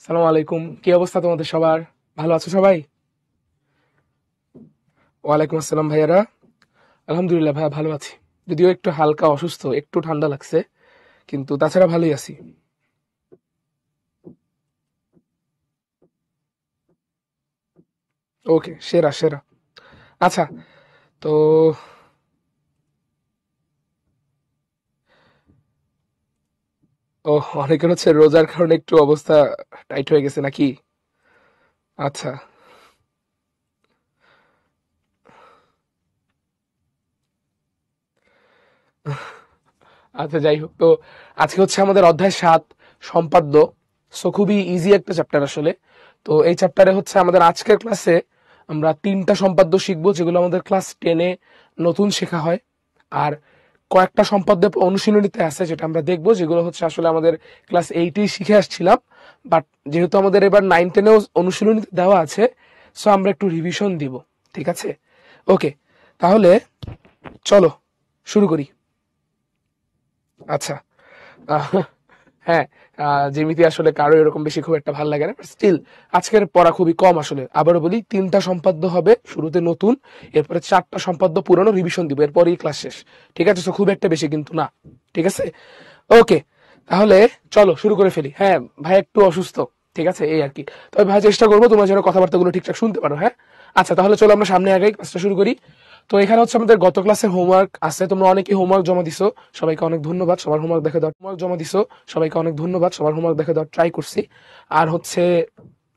সালাম আলাইকুম, কি অবস্থা তোমাদের সবার? ভালো আছো সবাই? ওয়ালাইকুম আসসালাম ভাইয়ারা। আলহামদুলিল্লাহ ভাইয়া, ভালো আছি। যদিও একটু হালকা অসুস্থ, একটু ঠান্ডা লাগছে, কিন্তু তাছাড়া ভালোই আছি। ওকে, সেরা সেরা। আচ্ছা, তো ও, অনেকের হচ্ছে রোজার কারণে একটু অবস্থা টাইট হয়ে গেছে নাকি? আচ্ছা আচ্ছা, যাই হোক, তো আজকে হচ্ছে আমাদের অধ্যায় 7, সম্পাদ্য। সো খুবই ইজি একটা চ্যাপ্টার আসলে। তো এই চ্যাপ্টারে হচ্ছে আমাদের আজকের ক্লাসে আমরা 3টা সম্পাদ্য শিখবো, যেগুলো আমাদের ক্লাস 10-এ নতুন শেখা হয়। আর কয়েকটা সম্পাদ্য অনুশীলনীতে আছে, যেটা আমরা দেখবো, যেগুলো হচ্ছে আসলে আমাদের ক্লাস 8-এই শিখে আসছিলাম। বাট যেহেতু আমাদের এবার 9-10-এও অনুশীলনীতে দেওয়া আছে, সো আমরা একটু রিভিশন দিব। ঠিক আছে, ওকে। তাহলে চলো শুরু করি। আচ্ছা, আহ, হ্যাঁ, যেমিতি আসলে কারো এরকম বেশি খুব একটা ভালো লাগে না, স্টিল আজকের পড়া খুবই কম আসলে। আবারও বলি, 3টা সম্পাদ্য হবে শুরুতে নতুন, এরপরে 4টা সম্পাদ্য পুরানো, রিভিশন দিব, এরপরই ক্লাস শেষ। ঠিক আছে, তো খুব একটা বেশি কিন্তু না। ঠিক আছে, ওকে। তাহলে চলো শুরু করে ফেলি। হ্যাঁ ভাই, একটু অসুস্থ, ঠিক আছে, এই আর কি। তবে ভাই চেষ্টা করবো তোমার যেন কথাবার্তাগুলো ঠিকঠাক শুনতে পারো। হ্যাঁ, আচ্ছা, তাহলে চলো আমরা সামনে আগে ক্লাসটা শুরু করি। তো এখানে হচ্ছে আমাদের গত ক্লাসের হোমওয়ার্ক আছে, তোমরা অনেকে হোমওয়ার্ক জমা দিছো, সবাইকে অনেক ধন্যবাদ। সবার হোমওয়ার্ক দেখে দেওয়ার, হোমওয়ার্ক জমা দিছো, সবাইকে অনেক ধন্যবাদ। সবার হোমওয়ার্ক দেখে দেওয়ার ট্রাই করছি। আর হচ্ছে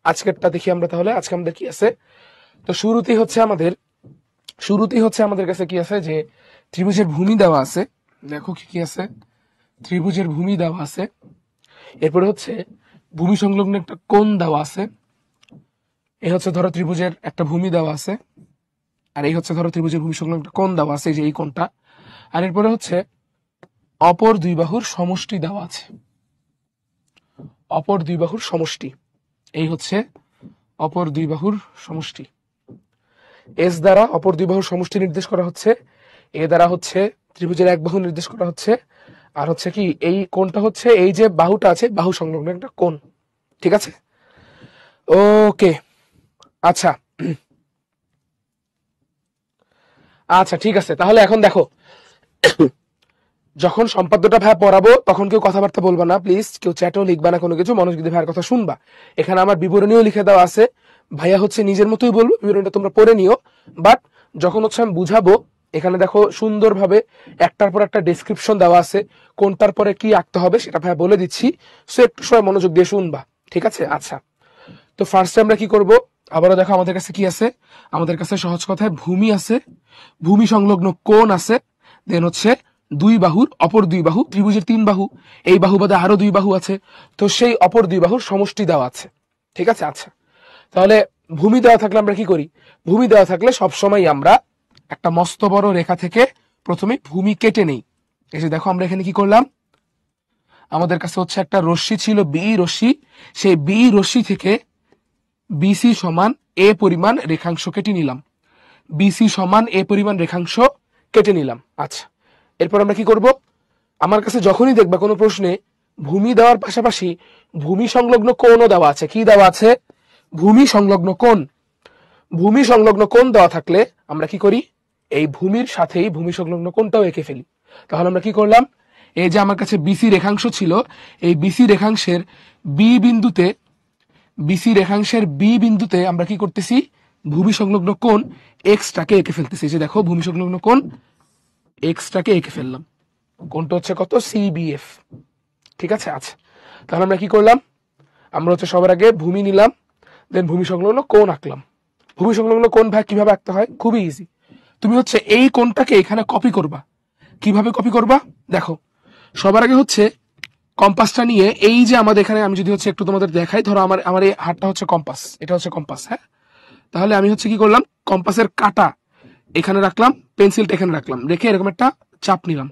আজকেরটা দেখি আমরা, তাহলে আজকে আমাদের কি আছে। তো শুরুতেই হচ্ছে আমাদের কাছে কি আছে, যে ত্রিভুজের ভূমি দেওয়া আছে। দেখো কি কি আছে, ত্রিভুজের ভূমি দেওয়া আছে। এরপরে হচ্ছে ভূমি সংলগ্ন একটা কোণ দেওয়া আছে। এই হচ্ছে ধরো ত্রিভুজের একটা ভূমি দেওয়া আছে, আর এই হচ্ছে ধরো ত্রিভুজের ভূমি সংলগ্ন একটা কোণ দেওয়া আছে, এই যে এই কোণটা। আর এরপরে হচ্ছে অপর দুই বাহুর সমষ্টি দেওয়া আছে। অপর দুই বাহুর সমষ্টি, এই হচ্ছে অপর দুই বাহুর সমষ্টি। এস দ্বারা অপর দুই বাহুর সমষ্টি নির্দেশ করা হচ্ছে, এ দ্বারা হচ্ছে ত্রিভুজের এক বাহু নির্দেশ করা হচ্ছে। আর হচ্ছে কি, এই কোণটা হচ্ছে এই যে বাহুটা আছে, বাহু সংলগ্ন একটা কোণ। ঠিক আছে, ওকে। আচ্ছা আচ্ছা, ঠিক আছে, তাহলে এখন দেখো, যখন সম্পাদ্যটা ভাই পড়াবো তখন কেউ কথাবার্তা বলবা না প্লিজ, কেউ চ্যাটও লিখবা না, কোনো কিছু, মনোযোগ দিয়ে ভাইয়ের কথা শুনবা। এখানে আমার বিবরণীও লিখে দেওয়া আছে, ভাইয়া হচ্ছে নিজের মতোই বলবো, বিবরণীটা তোমরা পড়ে নিও। বাট যখন হচ্ছে আমি বুঝাবো, এখানে দেখো সুন্দরভাবে একটার পর একটা ডেসক্রিপশন দেওয়া আছে, কোনটার পরে কি আঁকতে হবে সেটা ভাইয়া বলে দিচ্ছি। সো একটু সময় মনোযোগ দিয়ে শুনবা, ঠিক আছে? আচ্ছা, তো ফার্স্টে আমরা কি করব, আবারও দেখো আমাদের কাছে কি আছে। আমাদের কাছে সহজ কথায় ভূমি আছে, ভূমি সংলগ্ন কোণ আছে, দেন হচ্ছে দুই বাহুর, অপর দুই বাহু, ত্রিভুজের 3 বাহু, এই বাহু বাদে আরো 2 বাহু আছে। তো সেই অপর 2 বাহুর সমষ্টি দেওয়া আছে। ঠিক আছে, আচ্ছা। তাহলে ভূমি দেওয়া থাকলে আমরা কি করি? ভূমি দেওয়া থাকলে সবসময় আমরা একটা মস্ত বড় রেখা থেকে প্রথমে ভূমি কেটে নেই। এই যে দেখো, আমরা এখানে কি করলাম, আমাদের কাছে হচ্ছে একটা রশ্মি ছিল, বি রশ্মি। সেই বি রশ্মি থেকে বিসি সমান এ পরিমাণ রেখাংশ কেটে নিলাম। বিসি সমান এ পরিমাণ রেখাংশ কেটে নিলাম। আচ্ছা, এরপর আমরা কি করব, আমার কাছে যখনই দেখবা কোনো প্রশ্নে ভূমি দেওয়ার পাশাপাশি ভূমি সংলগ্ন কোণও দেওয়া আছে, কি দেওয়া আছে? ভূমি সংলগ্ন কোণ। ভূমি সংলগ্ন কোণ দেওয়া থাকলে আমরা কি করি, এই ভূমির সাথেই ভূমি সংলগ্ন কোণটাও এঁকে ফেলি। তাহলে আমরা কি করলাম, এই যে আমার কাছে বিসি রেখাংশ ছিল, এই বিসি রেখাংশের বি বিন্দুতে, বিসি রেখাংশের বি বিন্দুতে আমরা কি করতেছি, ভূমি সংলগ্ন কোণ এক্সটাকে এঁকে ফেলতেছি। যে দেখো, ভূমি সংলগ্ন কোণ এক্সটাকে এঁকে ফেললাম। কোণটা হচ্ছে কত, সিবিএফ। ঠিক আছে, আচ্ছা। তাহলে আমরা কি করলাম, আমরা হচ্ছে সবার আগে ভূমি নিলাম, দেন ভূমি সংলগ্ন কোণ আঁকলাম। ভূমি সংলগ্ন কোণ ভাগ কিভাবে আঁকতে হয়, খুবই ইজি। তুমি হচ্ছে এই কোণটাকে এখানে কপি করবা। কিভাবে কপি করবা, দেখো, সবার আগে হচ্ছে কম্পাসটা নিয়ে, এই যে আমাদের এখানে, আমি যদি হচ্ছে একটু তোমাদের দেখাই, ধরো আমার আমার এই হাতটা হচ্ছে কম্পাস, এটা হচ্ছে কম্পাস, হ্যাঁ। তাহলে আমি হচ্ছে কি করলাম, কম্পাসের কাটা এখানে রাখলাম, পেন্সিলটা এখানে রাখলাম, রেখে এরকম একটা চাপ নিলাম।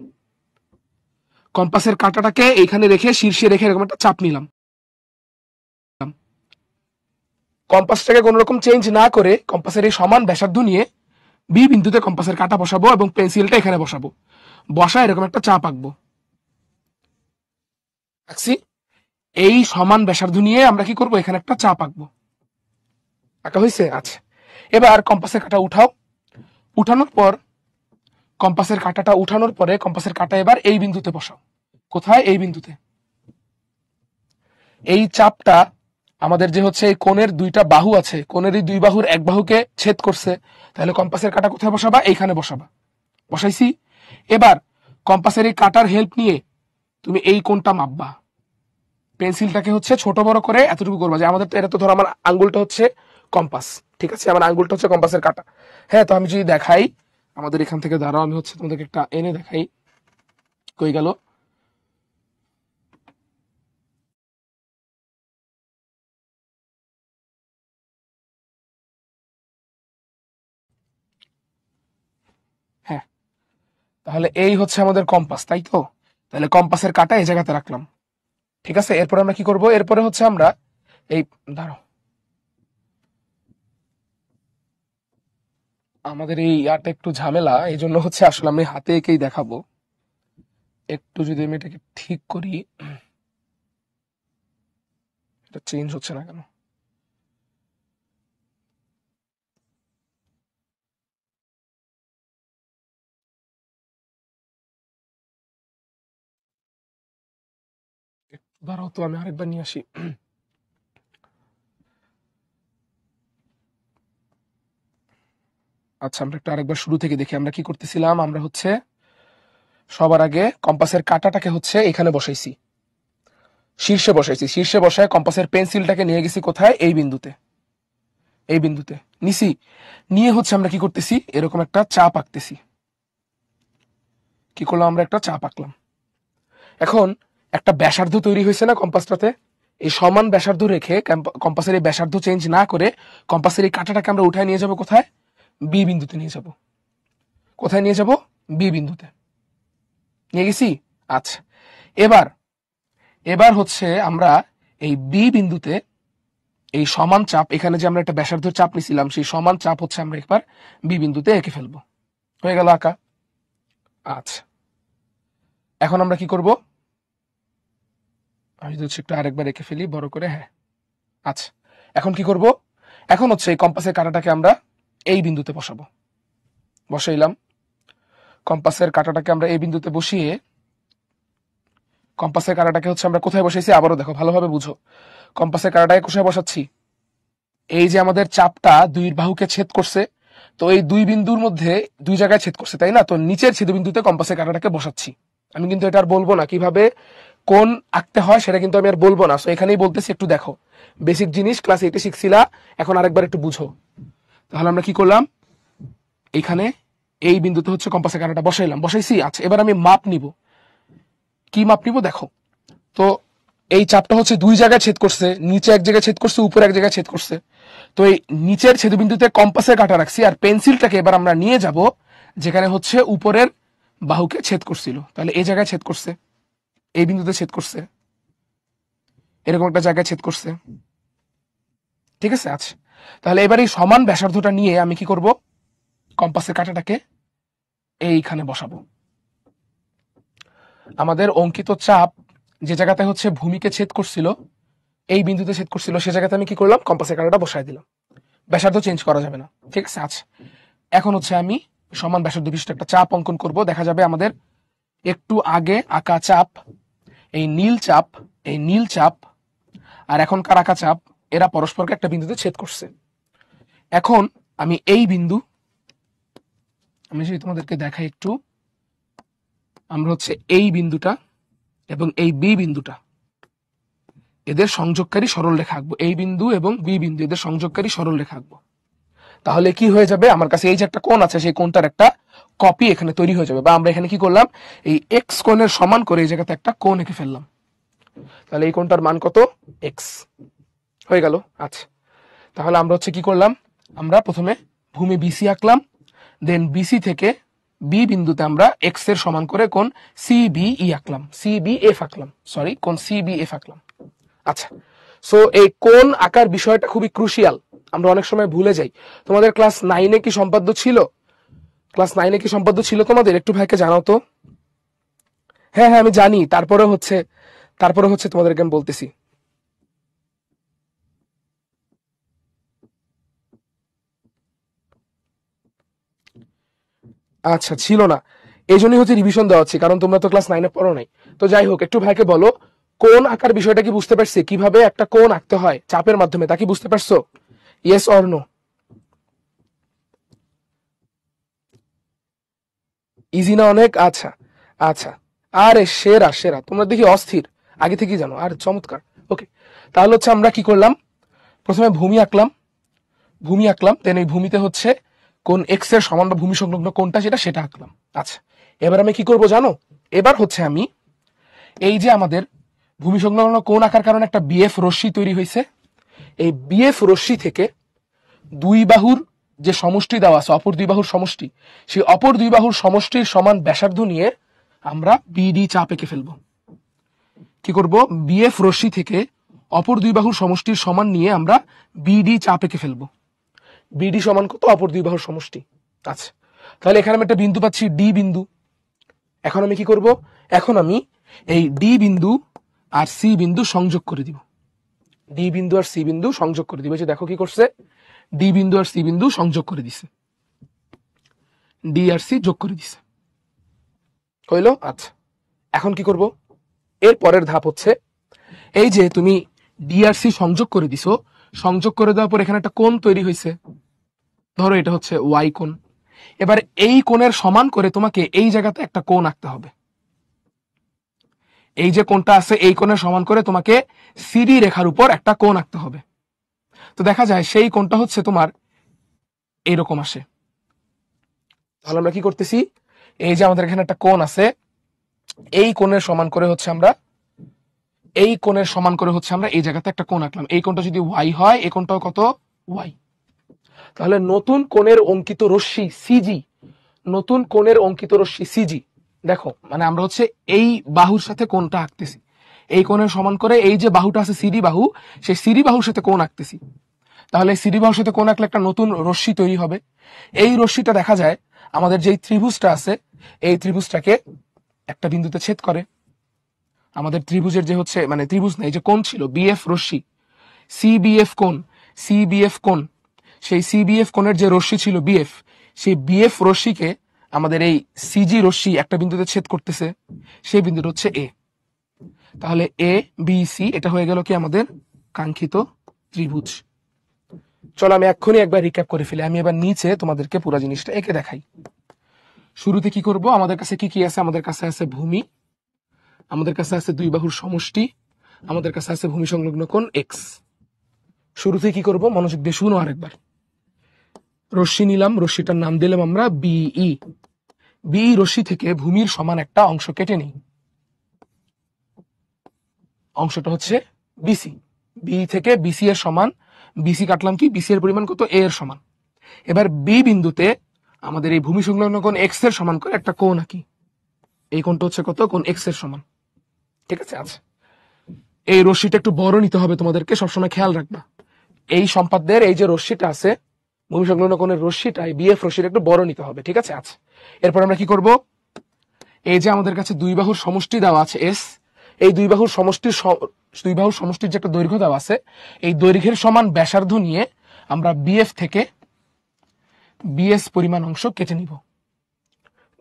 কম্পাসের কাটাটাকে এইখানে রেখে, শীর্ষে রেখে এরকম একটা চাপ নিলাম। কম্পাসটাকে কোনো রকম চেঞ্জ না করে কম্পাসের এই সমান ব্যাসার্ধ নিয়ে বি বিন্দুতে কম্পাসের কাটা বসাবো এবং পেন্সিলটা এখানে বসাবো। বসা এরকম একটা চাপ আঁকবো। আঁকছি। এই সমান ব্যাসার্ধ নিয়ে আমরা কি করব, এখানে একটা চাপ আঁকবো। আঁকা হয়েছে? আচ্ছা, এবার কম্পাসের কাঁটা উঠাও। উঠানোর পর কম্পাসের কাঁটাটা উঠানোর পরে কম্পাসের কাঁটা এবার এই বিন্দুতে বসাও। কোথায়? এই বিন্দুতে। এই চাপটা আমাদের যে হচ্ছে এই কোণের দুইটা বাহু আছে, কোণের এই দুই বাহুর এক বাহুকে ছেদ করছে, তাহলে কম্পাসের কাঁটা কোথায় বসাবা? এইখানে বসাবা। বসাইছি। এবার কম্পাসের এই কাঁটার হেল্প নিয়ে তুমি এই কোণটা মাপবা। পেন্সিলটাকে হচ্ছে ছোট বড় করে এতটুকু করবা, যে আমাদের তো এটা তো ধরো আমার আঙ্গুলটা হচ্ছে কম্পাস, ঠিক আছে, আমার আঙ্গুলটা হচ্ছে কম্পাসের কাঁটা। হ্যাঁ, তো আমি যদি দেখাই আমাদের এখান থেকে, দাঁড়াও আমি হচ্ছে তোমাদেরকে একটা এনে দেখাই। কই গেল? হ্যাঁ, তাহলে এই হচ্ছে আমাদের কম্পাস, তাই তো? তাহলে কম্পাসের কাঁটা এই জায়গাতে রাখলাম, ঠিক আছে। এরপরে আমরা কি করব? এরপরে হচ্ছে আমরা এই, দাঁড়াও, আমাদের এই ইয়াটা একটু ঝামেলা, এই জন্য হচ্ছে আসলে আমি হাতে এঁকেই দেখাবো। একটু যদি আমি এটাকে ঠিক করি, এটা চেঞ্জ হচ্ছে না কেন? দাঁড়াও তো, আমি আরেকবার নিয়ে আসি। আচ্ছা, আমরা একটু আরেকবার শুরু থেকে দেখি আমরা কি করতেছিলাম। আমরা হচ্ছে সবার আগে কম্পাসের কাঁটাটাকে হচ্ছে এখানে বসাইছি, শীর্ষে বসাইছি। শীর্ষে বসায় কম্পাসের পেন্সিলটাকে নিয়ে গেছি কোথায়? এই বিন্দুতে। এই বিন্দুতে নিছি। নিয়ে হচ্ছে আমরা কি করতেছি, এরকম একটা চাপ আঁকতেছি। কি করলাম? আমরা একটা চাপ আঁকলাম। এখন একটা ব্যাসার্ধ তৈরি হয়েছে না কম্পাসটাতে? এই সমান ব্যাসার্ধ রেখে কম্পাসের এই ব্যাসার্ধ চেঞ্জ না করে কম্পাসের এই কাঁটাটাকে আমরা উঠায় নিয়ে যাব কোথায়? বি বিন্দুতে নিয়ে যাব। কোথায় নিয়ে যাব? বি বিন্দুতে নিয়ে গেছি। আচ্ছা, এবার এবার হচ্ছে আমরা এই বি বিন্দুতে এই সমান চাপ, এখানে যে আমরা একটা ব্যাসার্ধ চাপ নিছিলাম, সেই সমান চাপ হচ্ছে আমরা একবার বি বিন্দুতে এঁকে ফেলবো। হয়ে গেল আঁকা। আচ্ছা, এখন আমরা কি করব? আমি যদি হচ্ছে একটু আরেকবার এঁকে ফেলি বড় করে। হ্যাঁ, আচ্ছা, এখন কি করব? এখন হচ্ছে এই কম্পাসের কাঁটাটাকে আমরা এই বিন্দুতে বসাবো। বসাইলাম। কম্পাসের কাঁটাটাকে আমরা এই বিন্দুতে বসিয়ে কম্পাসের কাঁটাটাকে হচ্ছে আমরা কোথায় বসাইছি? আবারও দেখো, ভালোভাবে বুঝো। কম্পাসের কাঁটাটাকে কোথায় বসাচ্ছি? এই যে আমাদের চাপটা দুই বাহুকে ছেদ করছে, তো এই দুই বিন্দুর মধ্যে দুই জায়গায় ছেদ করছে, তাই না? তো নিচের ছেদ বিন্দুতে কম্পাসের কাঁটাটাকে বসাচ্ছি। আমি কিন্তু এটা আর বলবো না কিভাবে কোন আঁকতে হয়, সেটা কিন্তু আমি আর বলবো না। সো এখানেই বলতেছি, একটু দেখো, বেসিক জিনিস ক্লাস 8 শিখছিলা, এখন আরেকবার একটু বুঝো। তাহলে আমরা কি করলাম? এইখানে এই বিন্দুতে হচ্ছে কম্পাসের কাঁটাটা বসাইলাম, বসাইছি। আচ্ছা, এবার আমি মাপ নিব। কি মাপ নিব? দেখো তো, এই চাপটা হচ্ছে দুই জায়গায় ছেদ করছে, নিচে এক জায়গায় ছেদ করছে, উপরে এক জায়গায় ছেদ করছে। তো এই নিচের ছেদবিন্দুতে কম্পাসের কাঁটা রাখছি, আর পেন্সিলটাকে এবার আমরা নিয়ে যাব যেখানে হচ্ছে উপরের বাহুকে ছেদ করছিল। তাহলে এই জায়গায় ছেদ করছে, এই বিন্দুতে ছেদ করছে, এরকম একটা জায়গায় ছেদ করছে, ঠিক আছে। আচ্ছা, তাহলে এবার এই সমান ব্যাসার্ধটা নিয়ে আমি কি করব? কম্পাসের কাঁটাটাকে এইখানে বসাবো। আমাদের অঙ্কিত চাপ যে জায়গাতে হচ্ছে ভূমিকে ছেদ করছিল, এই বিন্দুতে ছেদ করছিল, সে জায়গাতে আমি কি করলাম? কম্পাসের কাঁটাটা বসাই দিলাম। ব্যাসার্ধ চেঞ্জ করা যাবে না, ঠিক আছে। আচ্ছা, এখন হচ্ছে আমি সমান ব্যাসার্ধ বিশিষ্ট একটা চাপ অঙ্কন করব। দেখা যাবে আমাদের একটু আগে আঁকা চাপ, এই নীল চাপ, এই নীল চাপ আর এখনকার আঁকা চাপ, এরা পরস্পরকে একটা বিন্দুতে ছেদ করছে। এখন আমি এই বিন্দু, আমি যদি তোমাদেরকে দেখাই একটু, আমরা হচ্ছে এই বিন্দুটা এবং এই বি বিন্দুটা, এদের সংযোগকারী সরল রেখা আঁকবো। এই বিন্দু এবং বি বিন্দু, এদের সংযোগকারী সরল রেখা আঁকবো। তাহলে কি হয়ে যাবে? আমার কাছে এই যে একটা কোণ আছে, সেই কোণটার একটা কপি এখানে তৈরি হয়ে যাবে। বা আমরা এখানে কি করলাম? এই এক্স কোণের সমান করে এই জায়গাতে একটা কোণ এঁকে ফেললাম। তাহলে এই কোণটার মান কত? এক্স। হয়ে গেল। আচ্ছা, তাহলে আমরা হচ্ছে কি করলাম? আমরা প্রথমে ভূমি বিসি আঁকলাম, দেন বিসি থেকে বি বিন্দুতে আমরা এক্স এর সমান করে কোণ সিবিই আঁকলাম, সিবিএফ আঁকলাম, সরি, কোণ সিবিএফ আঁকলাম। আচ্ছা, সো এই কোণ আঁকার বিষয়টা খুবই ক্রুশিয়াল, আমরা অনেক সময় ভুলে যাই। তোমাদের ক্লাস 9-এ কি সম্পাদ্য ছিল? ক্লাস 9-এ কি সম্পাদ্য ছিল তোমাদের? একটু ভাইকে জানাও তো। হ্যাঁ হ্যাঁ, আমি জানি, তারপরে হচ্ছে তোমাদেরকে আমি বলতেছি। আচ্ছা, ছিল না, এই জন্যই হচ্ছে রিভিশন দেওয়া হচ্ছে, কারণ তোমরা তো ক্লাস 9-এ পড়ো নাই। তো যাই হোক, একটু ভাইকে বলো কোন আঁকার বিষয়টা কি বুঝতে পারছি, কিভাবে একটা কোণ আঁকতে হয় চাপের মাধ্যমে, তা কি বুঝতে পারছো? Yes or no? ইজি না অনেক? আচ্ছা আচ্ছা, আরে সেরা সেরা, তোমরা দেখি অস্থির, আগে থেকেই জানো, আর চমৎকার। ওকে, তাহলে হচ্ছে আমরা কি করলাম, প্রথমে ভূমি আঁকলাম, দেন এই ভূমিতে হচ্ছে কোন এক্স এর সমান বা ভূমি সংলগ্ন কোনটা সেটা আঁকলাম। আচ্ছা, এবার আমি কি করব জানো, এবার হচ্ছে আমি এই যে আমাদের ভূমি সংলগ্ন কোণ আঁকার কারণে একটা বিএফ রশ্মি তৈরি হয়েছে, এই বিএফ রশ্মি থেকে দুই বাহুর যে সমষ্টি দেওয়া আছে, অপর দুই বাহুর সমষ্টি, সেই অপর দুই বাহুর সমষ্টির সমান ব্যাসার্ধ নিয়ে আমরা বিডি চাপ এঁকে ফেলবো। কি করব, বিএফ রশ্মি থেকে অপর দুই বাহুর সমষ্টির সমান নিয়ে আমরা বিডি চাপ এঁকে ফেলবো। বিডি সমান কত, অপর দুই বাহুর সমষ্টি। আচ্ছা, তাহলে এখানে আমি একটা বিন্দু পাচ্ছি, ডি বিন্দু। এখন আমি কি করব, এখন আমি এই ডি বিন্দু আর সি বিন্দু সংযোগ করে দিব। ডি বিন্দু আর সি বিন্দু সংযোগ করে দিব, যে দেখো কি করছে, ডি বিন্দু আর সি বিন্দু সংযোগ করে দিছে, ডি আর সি যোগ করে দিছে, হইলো? আচ্ছা, এখন কি করব, এর পরের ধাপ হচ্ছে এই যে তুমি ডি আর সি সংযোগ করে দিছো, সংযোগ করে দেওয়ার পর এখানে একটা কোণ তৈরি হয়েছে, ধরো এটা হচ্ছে ওয়াই কোণ। এবার এই কোণের সমান করে তোমাকে এই জায়গাতে একটা কোণ আঁকতে হবে। এই যে কোণটা আছে এই কোণের সমান করে তোমাকে সিডি রেখার উপর একটা কোণ আঁকতে হবে। তো দেখা যায় সেই কোণটা হচ্ছে তোমার এইরকম আসে। তাহলে আমরা কি করতেছি, এই যে আমাদের এখানে একটা কোণ আছে, এই কোণের সমান করে হচ্ছে আমরা এই কোণের সমান করে হচ্ছে আমরা এই জায়গাতে একটা কোণ আঁকলাম। এই কোণটা যদি ওয়াই হয়, এই কোণটাও কত, ওয়াই। তাহলে নতুন কোণের অঙ্কিত রশ্মি সিজি, নতুন কোণের অঙ্কিত রশ্মি সিজি, দেখো মানে আমরা হচ্ছে এই বাহুর সাথে কোণটা আঁকতেছি, এই কোণের সমান করে এই যে বাহুটা আছে সিডি বাহু, সেই সিডি বাহুর সাথে কোণ আঁকতেছি। তাহলে সিডি বাহুর সাথে কোণ আঁকলে একটা নতুন রশ্মি তৈরি হবে। এই রশ্মিটা দেখা যায় আমাদের যেই ত্রিভুজটা আছে, এই ত্রিভুজটাকে একটা বিন্দুতে ছেদ করে। আমাদের ত্রিভুজের যে হচ্ছে মানে ত্রিভুজ না, এই যে কোণ ছিল বিএফ রশ্মি, সিবিএফ কোণ, সিবিএফ কোণ, সেই সিবিএফ কোণের যে রশ্মি ছিল বিএফ, সেই বিএফ রশ্মিকে আমাদের এই সিজি রশ্মি একটা বিন্দুতে ছেদ করতেছে, সেই বিন্দুটা হচ্ছে এ। তাহলে এ বি সি, এটা হয়ে গেল কি আমাদের কাঙ্ক্ষিত ত্রিভুজ। চলো আমি এক্ষুনি একবার রিক্যাপ করে ফেলি, আমি এবার নিচে তোমাদেরকে পুরো জিনিসটা এঁকে দেখাই। শুরুতে কি করব, আমাদের কাছে কি কি আছে, আমাদের কাছে আছে ভূমি, আমাদের কাছে আছে দুই বাহুর সমষ্টি, আমাদের কাছে আছে ভূমি সংলগ্ন কোণ এক্স। শুরুতে কি করব, মনোযোগ দিয়ে শুনো আরেকবার। রশ্মি নিলাম, রশ্মিটার নাম দিলাম আমরা বিই। বিই রশ্মি থেকে ভূমির সমান একটা অংশ কেটে নিই, অংশটা হচ্ছে বিসি। বি থেকে বিসি এর সমান, বিসি কাটলাম কি, বিসি এর পরিমাণ কত, এ এর সমান। এবার বি বিন্দুতে আমাদের এই ভূমি সংলগ্ন কোণ এক্স এর সমান করে একটা কোণ আঁকি, এই কোণটা হচ্ছে কত, কোণ এক্স এর সমান। ঠিক আছে? আচ্ছা, এই রশ্মিটা একটু বড় নিতে হবে, তোমাদেরকে সবসময় খেয়াল রাখবা। এই সম্পাদ্যের এই যে রশ্মিটা আছে, ভূমি সংলগ্ন কোণের রশ্মিটা, এই বিএফ রশ্মিটা একটু বড় নিতে হবে। ঠিক আছে? আচ্ছা, এরপর আমরা কি করব, এই যে আমাদের কাছে দুই বাহুর সমষ্টি দেওয়া আছে এস, এই দুই বাহুর সমষ্টির যে একটা দৈর্ঘ্য দেওয়া আছে, এই দৈর্ঘ্যের সমান ব্যাসার্ধ নিয়ে আমরা বিএফ থেকে বিএস পরিমাণ অংশ কেটে নিব।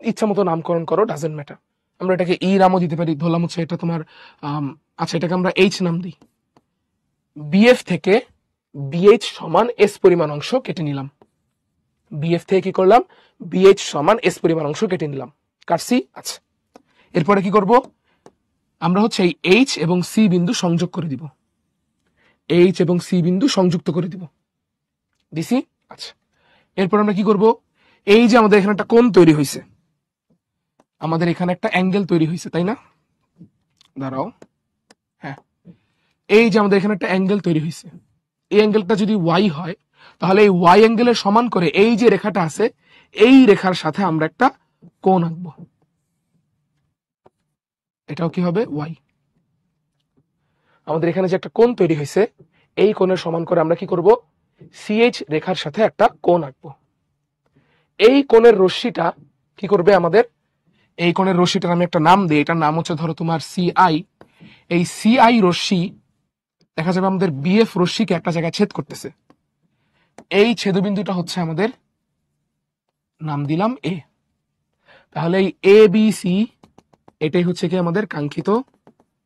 ইচ্ছা মতো নামকরণ করো, ডাজেন্ট ম্যাটার। আমরা এটাকে ই নামও দিতে পারি, ধরলাম হচ্ছে এটা তোমার আচ্ছা এটাকে আমরা এইচ নাম দিই। বিএফ থেকে বিএইচ সমান এস পরিমাণ অংশ কেটে নিলাম। বিএফ থেকে কি করলাম, বিএইচ সমান এস পরিমাণ অংশ কেটে নিলাম, কাটছি। আচ্ছা, এরপরে কি করব, আমরা হচ্ছে এই এইচ এবং সি বিন্দু সংযোগ করে দিব, এইচ এবং সি বিন্দু সংযুক্ত করে দিব, দিছি। আচ্ছা, এরপর আমরা কি করব, এই যে আমাদের এখানে একটা কোণ তৈরি হয়েছে, আমাদের এখানে একটা অ্যাঙ্গেল তৈরি হয়েছে, তাই না? দাঁড়াও, হ্যাঁ, এই যে আমাদের এখানে একটা অ্যাঙ্গেল তৈরি হয়েছে, এই অ্যাঙ্গেলটা যদি ওয়াই হয়, তাহলে এই ওয়াই অ্যাঙ্গেলের সমান করে এই যে রেখাটা আছে, এই রেখার সাথে আমরা একটা কোণ আঁকবো, এটাও কি হবে, ওয়াই। আমাদের এখানে যে একটা কোণ তৈরি হয়েছে, এই কোণের সমান করে আমরা কি করব, সিএইচ রেখার সাথে একটা কোণ আঁকবো। এই কোণের রশ্মিটা কি করবে, আমাদের এই কোণের রশ্মিটার আমি একটা নাম দিই, এটার নাম হচ্ছে ধরো তোমার সিআই। এই সিআই রশ্মি দেখা যাবে আমাদের বিএফ রশ্মিকে একটা জায়গায় ছেদ করতেছে, এই ছেদবিন্দুটা হচ্ছে আমাদের নাম দিলাম এ। তাহলে এই এ বি সি এটাই হচ্ছে কি আমাদের কাঙ্ক্ষিত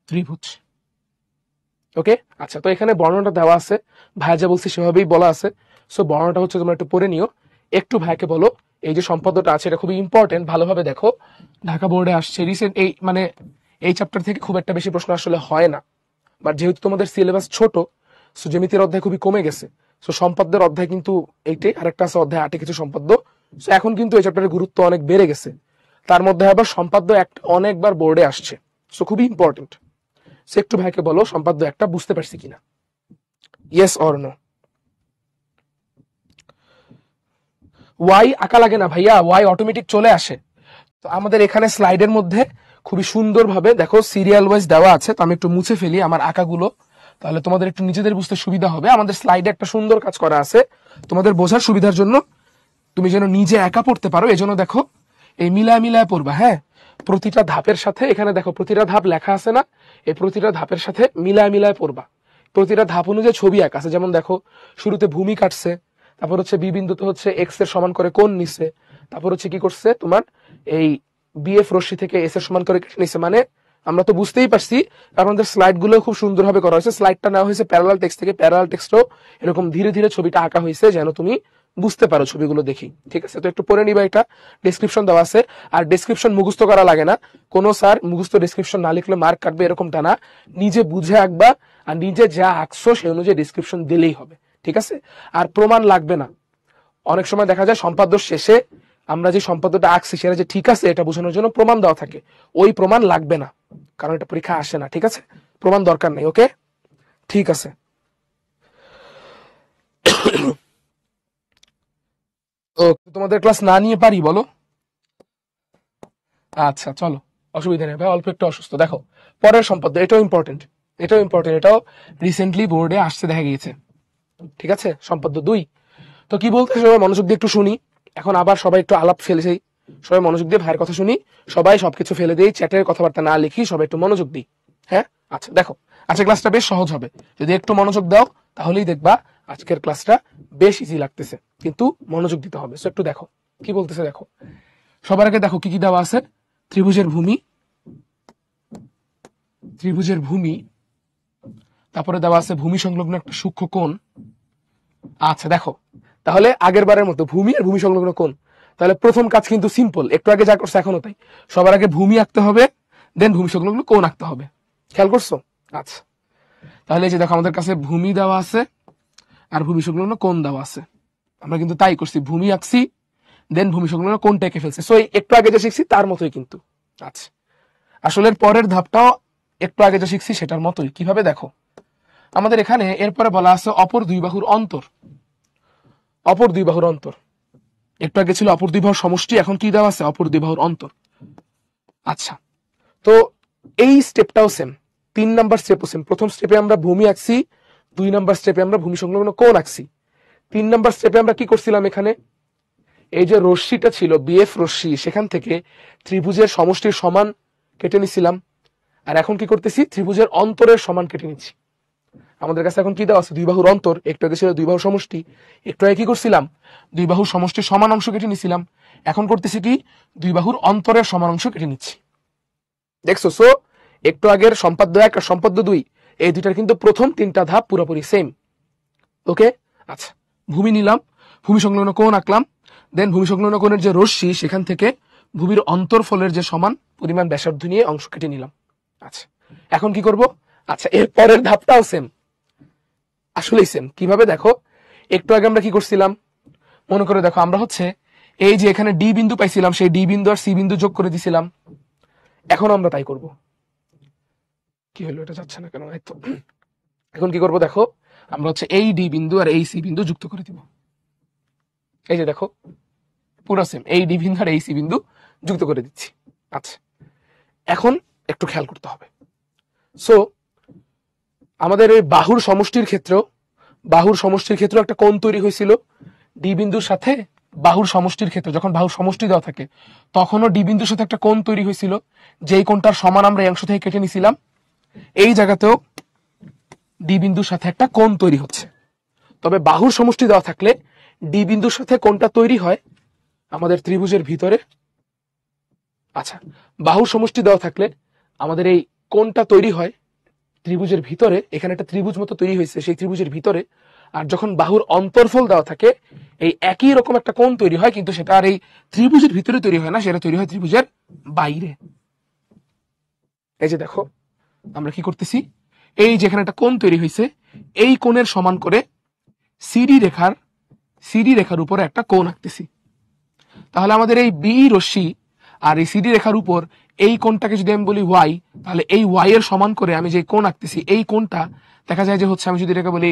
ত্রিভুজ। ওকে, আচ্ছা, তো এখানে বর্ণনাটা দেওয়া আছে, ভাইয়া যা বলছি সেভাবেই বলা আছে। সো বর্ণনাটা হচ্ছে তোমরা একটু পড়ে নিও। একটু ভাইকে বলো এই যে সম্পাদ্যটা আছে এটা খুবই ইম্পর্টেন্ট, ভালোভাবে দেখো। ঢাকা বোর্ডে আসছে রিসেন্ট, এই মানে এই চ্যাপ্টার থেকে খুব একটা বেশি প্রশ্ন আসলে হয় না, বাট যেহেতু তোমাদের সিলেবাস ছোট, সো জ্যামিতির অধ্যায় খুবই কমে গেছে। সো সম্পাদ্যের অধ্যায় কিন্তু এইটাই, আরেকটা আছে অধ্যায় 8 কিছু সম্পাদ্য। সো এখন কিন্তু এই চ্যাপ্টারের গুরুত্ব অনেক বেড়ে গেছে। তার মধ্যে আবার সম্পাদ্য একটা অনেকবার বোর্ডে আসছে, সো খুবই ইম্পর্টেন্ট। সো একটু ভাইকে বলো সম্পাদ্য একটা বুঝতে পারছি কিনা, ইয়েস অর নো। ওয়াই আঁকা লাগে না ভাইয়া, ওয়াই অটোমেটিক চলে আসে। তো আমাদের এখানে স্লাইডের মধ্যে খুবই সুন্দরভাবে দেখো সিরিয়াল ওয়াইজ দেওয়া আছে। তো আমি একটু মুছে ফেলি আমার আঁকাগুলো, তাহলে তোমাদের একটু নিজেদের বুঝতে সুবিধা হবে। আমাদের স্লাইডে একটা সুন্দর কাজ করা আছে তোমাদের বোঝার সুবিধার জন্য, তুমি যেন নিজে একা পড়তে পারো এজন্য দেখো এই মিলায় মিলায় পড়বা। হ্যাঁ, প্রতিটা ধাপের সাথে এখানে দেখো প্রতিটা ধাপ লেখা আছে না, এই প্রতিটা ধাপের সাথে মিলায় মিলায় পড়বা। প্রতিটা ধাপ অনুযায়ী ছবি আঁকা আছে, যেমন দেখো শুরুতে ভূমি কাটছে, তারপর হচ্ছে বি বিন্দুতে হচ্ছে এক্স এর সমান করে কোণ নিছে, তারপর হচ্ছে কি করছে তোমার এই বিএফ রশ্মি থেকে এস এর সমান করে কেটে নিছে। মানে আমরা তো বুঝতেই পারছি, কারণ আমাদের স্লাইড গুলো খুব সুন্দরভাবে করা হয়েছে। স্লাইডটা নেওয়া হয়েছে প্যারালাল টেক্সট থেকে, প্যারালাল টেক্সটও এরকম ধীরে ধীরে ছবিটা আঁকা হয়েছে যেন তুমি বুঝতে পারো ছবিগুলো দেখি। ঠিক আছে, তো একটু পড়ে নিবা, এটা ডেসক্রিপশন দেওয়া আছে। আর ডেসক্রিপশন মুখস্থ করা লাগে না, কোনো স্যার মুখস্থ ডেসক্রিপশন না লিখলে মার্ক কাটবে এরকমটা না, নিজে বুঝে আঁকবা, আর নিজে যা আঁকছো সেই অনুযায়ী ডেসক্রিপশন দিলেই হবে। ঠিক আছে, আর প্রমাণ লাগবে না। অনেক সময় দেখা যায় সম্পাদ্য শেষে আমরা যে সম্পাদ্যটা আঁকছি সেটা যে ঠিক আছে এটা বোঝানোর জন্য প্রমাণ দেওয়া থাকে, ওই প্রমাণ লাগবে না, কারণ এটা পরীক্ষা আসে না। ঠিক আছে, প্রমাণ দরকার নেই। ওকে, ঠিক আছে। তো তোমাদের ক্লাস না নিয়ে পারি বলো? আচ্ছা চলো, অসুবিধা নেই ভাই, অল্প একটু অসুস্থ। দেখো পরের সম্পাদ্য, এটাও ইম্পর্টেন্ট, এটাও ইম্পর্টেন্ট, এটাও রিসেন্টলি বোর্ডে আসছে দেখা গিয়েছে। ঠিক আছে, সম্পাদ্য 2। তো কি বলতে সবাই মনোযোগ দিয়ে একটু শুনি। এখন আবার সবাই একটু আলাপ ফেলেছেই, সবাই মনোযোগ দিয়ে ভাইয়ের কথা শুনি, সবাই সবকিছু ফেলে দেই, চ্যাটের কথাবার্তা না লিখি, সবাই একটু মনোযোগ দিই। হ্যাঁ, আচ্ছা দেখো, আজকের ক্লাসটা বেশ সহজ হবে, যদি একটু মনোযোগ দাও তাহলেই দেখবা আজকের ক্লাসটা বেশ ইজি লাগতেছে, কিন্তু মনোযোগ দিতে হবে। সো একটু দেখো কি বলতেছে, দেখো সবার আগে দেখো কি কি দেওয়া আছে। ত্রিভুজের ভূমি, ত্রিভুজের ভূমি, তারপরে দেওয়া আছে ভূমি সংলগ্ন একটা সূক্ষ্ম কোণ। আচ্ছা দেখো, তাহলে আগের বারের মতো ভূমি আর ভূমি সংলগ্ন কোণ। তাহলে প্রথম কাজ কিন্তু সিম্পল, একটু আগে যা করছে এখনো তাই। সবার আগে ভূমি আঁকতে হবে, দেন ভূমি সংলগ্ন কোণ আঁকতে হবে। খেয়াল করছো? আচ্ছা, তাহলে এই যে দেখো আমাদের কাছে ভূমি দেওয়া আছে আর ভূমি সংলগ্ন কোণ দেওয়া আছে, আমরা কিন্তু তাই করছি, ভূমি আঁকছি দেন ভূমি সংলগ্ন কোণটা এঁকে ফেলছি। সো একটু আগে যে শিখছি তার মতোই কিন্তু। আচ্ছা, আসলে পরের ধাপটাও একটু আগে যে শিখছি সেটার মতোই। কিভাবে দেখো, আমাদের এখানে এরপরে বলা আছে অপর দুই বাহুর অন্তর। অপর দুই বাহুর অন্তর, একটু আগে ছিল অপর দুই বাহুর সমষ্টি, এখন কি দেওয়া আছে অপর দুই বাহুর অন্তর। আচ্ছা, তো এই স্টেপটাও সেম, 3 নাম্বার স্টেপও সেম। প্রথম স্টেপে আমরা ভূমি আঁকছি, 2 নাম্বার স্টেপে আমরা ভূমি সংলগ্ন কোণ আঁকছি। 3 নাম্বার স্টেপে আমরা কি করছিলাম, এখানে এই যে রশ্মিটা ছিল বিএফ রশ্মি, সেখান থেকে ত্রিভুজের সমষ্টির সমান কেটে নিছিলাম। আর এখন কি করতেছি, ত্রিভুজের অন্তরের সমান কেটে নিচ্ছি। আমাদের কাছে এখন কি দেওয়া আছে, দুই বাহুর অন্তর, একটু আগে ছিল দুই বাহুর সমষ্টি, একটু আগে কি করছিলাম দুই বাহুর সমষ্টির সমান অংশ কেটে নিছিলাম, এখন করতেছি কি দুই বাহুর অন্তরের সমান অংশ কেটে নিচ্ছি। দেখছো? সো একটু আগের সম্পাদ্য 1 আর সম্পাদ্য 2 এই দুইটার কিন্তু প্রথম 3টা ধাপ পুরোপুরি সেম। ওকে, আচ্ছা, ভূমি নিলাম, ভূমি সংলগ্ন কোণ আঁকলাম, দেন ভূমি সংলগ্ন কোণের যে রশ্মি সেখান থেকে ভূমির অন্তরফলের যে সমান পরিমাণ ব্যাসার্ধ নিয়ে অংশ কেটে নিলাম। আচ্ছা, এখন কি করব, আচ্ছা এর পরের ধাপটাও সেম, আসলেই সেম। কিভাবে দেখো, একটু আগে আমরা কি করছিলাম, মনে করে দেখো, আমরা হচ্ছে এই যে এখানে ডি বিন্দু পাইছিলাম, সেই ডি বিন্দু আর সি বিন্দু যোগ করে দিছিলাম। এখন আমরা তাই করব। কি হলো, এটা যাচ্ছে না কেন? এখন কি করব দেখো, আমরা হচ্ছে এই ডি বিন্দু আর এই সি বিন্দু যুক্ত করে দিব। এই যে দেখো পুরো সেম, এই ডি বিন্দু আর এই সি বিন্দু যুক্ত করে দিচ্ছি। আচ্ছা, এখন একটু খেয়াল করতে হবে। সো আমাদের এই বাহুর সমষ্টির ক্ষেত্রেও একটা কোণ তৈরি হয়েছিল ডি বিন্দুর সাথে। বাহুর সমষ্টির ক্ষেত্রে যখন বাহুর সমষ্টি দেওয়া থাকে তখনও ডি বিন্দুর সাথে একটা কোণ তৈরি হয়েছিল, যেই কোণটার সমান আমরা এই অংশ থেকে কেটে নিছিলাম। এই জায়গাতেও ডি বিন্দুর সাথে একটা কোণ তৈরি হচ্ছে। তবে বাহুর সমষ্টি দেওয়া থাকলে ডি বিন্দুর সাথে কোণটা তৈরি হয় আমাদের ত্রিভুজের ভিতরে আচ্ছা, বাহুর সমষ্টি দেওয়া থাকলে আমাদের এই কোণটা তৈরি হয় ত্রিভুজের ভিতরে, এখানে একটা ত্রিভুজ মতো তৈরি হয়েছে সেই ত্রিভুজের ভিতরে। আর যখন বাহুর অন্তর্ফল দেওয়া থাকে এই একই রকম একটা কোণ তৈরি হয়, কিন্তু সেটা আর এই ত্রিভুজের ভিতরে তৈরি হয় না, সেটা তৈরি হয় ত্রিভুজের বাইরে। এই যে দেখো আমরা কি করতেছি, এই যেখানে একটা কোণ তৈরি হয়েছে এই কোণের সমান করে সিডি রেখার উপরে একটা কোণ আঁকতেছি। তাহলে আমাদের এই বি রশ্মি আর এই সিডি রেখার উপর এই কোণটাকে যদি আমি বলি ওয়াই, তাহলে এই ওয়াই এর সমান করে আমি যে কোণ আঁকতেছি এই কোণটা দেখা যায় যে হচ্ছে, আমি যদি এটাকে বলি,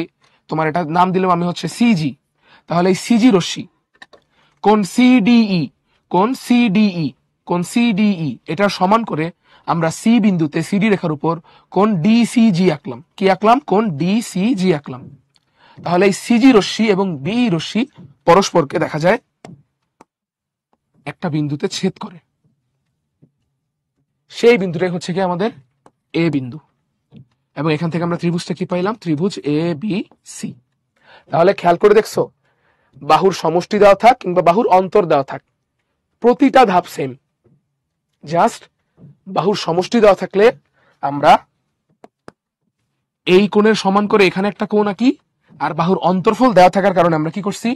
তোমার এটা নাম দিলাম আমি হচ্ছে সিজি, তাহলে এই সিজি রশ্মি কোণ সিডিই, কোণ সিডিই এটার সমান করে আমরা সি বিন্দুতে সিডি রেখার উপর কোণ ডিসিজি আঁকলাম। কি আঁকলাম? কোণ ডিসিজি আঁকলাম। তাহলে এই সিজি রশ্মি এবং বি রশ্মি পরস্পরকে দেখা যায় একটা বিন্দুতে ছেদ করে, সেই বিন্দুটাই হচ্ছে কি আমাদের এ বিন্দু। এবং এখান থেকে আমরা ত্রিভুজটা কি পাইলাম? ত্রিভুজ এ বি সি। তাহলে খেয়াল করে দেখছো, বাহুর সমষ্টি দেওয়া থাক কিংবা বাহুর অন্তর দেওয়া থাক, প্রতিটা ধাপ সেম। জাস্ট বাহুর সমষ্টি দেওয়া থাকলে আমরা এই কোণের সমান করে এখানে একটা কোণ আঁকি, আর বাহুর অন্তর্ফল দেওয়া থাকার কারণে আমরা কি করছি,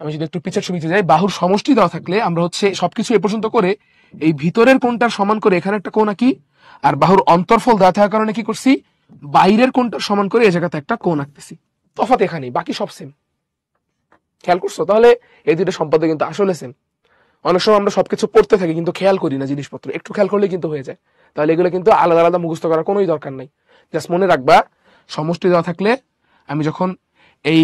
আমি যদি একটু পিছের ছবিতে যাই, বাহুর সমষ্টি দেওয়া থাকলে আমরা হচ্ছে সবকিছু এ পর্যন্ত করে এই ভিতরের কোণটার সমান করে এখানে একটা কোণ আঁকি, আর বাহুর অন্তর্ফল দেওয়া থাকার কারণে কি করছি, বাইরের কোণটার সমান করে এই জায়গাতে একটা কোণ আঁকতেছি। তফাৎ এখানেই, বাকি সব সেম। খেয়াল করছো? তাহলে এই দুটো সম্পাদ্য কিন্তু আসলে সেম। অনেক সময় আমরা সবকিছু পড়তে থাকি কিন্তু খেয়াল করি না জিনিসপত্র, একটু খেয়াল করলে কিন্তু হয়ে যায়। তাহলে এগুলো কিন্তু আলাদা আলাদা মুখস্থ করার কোনোই দরকার নাই। জাস্ট মনে রাখবা, সমষ্টি দেওয়া থাকলে আমি যখন এই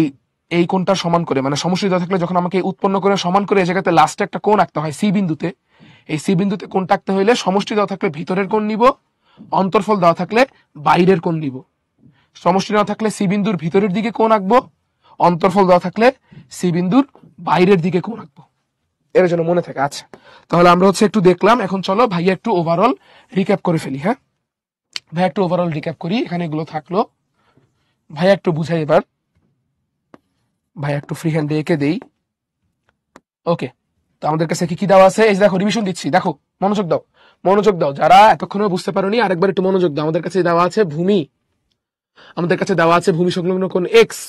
এই কোণটার সমান করে, মানে সমষ্টি দেওয়া থাকলে যখন আমাকে উৎপন্ন করে সমান করে এই জায়গাতে লাস্টে একটা কোণ আঁকতে হয় সি বিন্দুতে, এই সি বিন্দুতে কোণটা আঁকতে হইলে সমষ্টি দেওয়া থাকলে ভিতরের কোণ নিব, অন্তর্ফল দেওয়া থাকলে বাইরের কোণ নিব। সমষ্টি দেওয়া থাকলে সি বিন্দুর ভিতরের দিকে কোণ আঁকবো, অন্তর্ফল দেওয়া থাকলে সি বিন্দুর বাইরের দিকে কোণ আঁকবো। এর জন্য মনে থাকে। আচ্ছা, তাহলে আমরা হচ্ছে একটু দেখলাম, এখন চলো ভাইয়া একটু ওভারঅল রিক্যাপ করে ফেলি। হ্যাঁ ভাইয়া একটু ওভারঅল রিক্যাপ করি, এখানে এগুলো থাকলো, ভাইয়া একটু বুঝাই এবার, ভাইয়া একটু ফ্রি হ্যান্ডে এঁকে দেই। ওকে, তো আমাদের কাছে কি কি দেওয়া আছে, এই যে দেখো রিভিশন দিচ্ছি, দেখো মনোযোগ দাও, মনোযোগ দাও, যারা এতক্ষণে বুঝতে পারোনি আরেকবার একটু মনোযোগ দাও। আমাদের কাছে দেওয়া আছে ভূমি, আমাদের কাছে দেওয়া আছে ভূমি সংলগ্ন কোণ এক্স,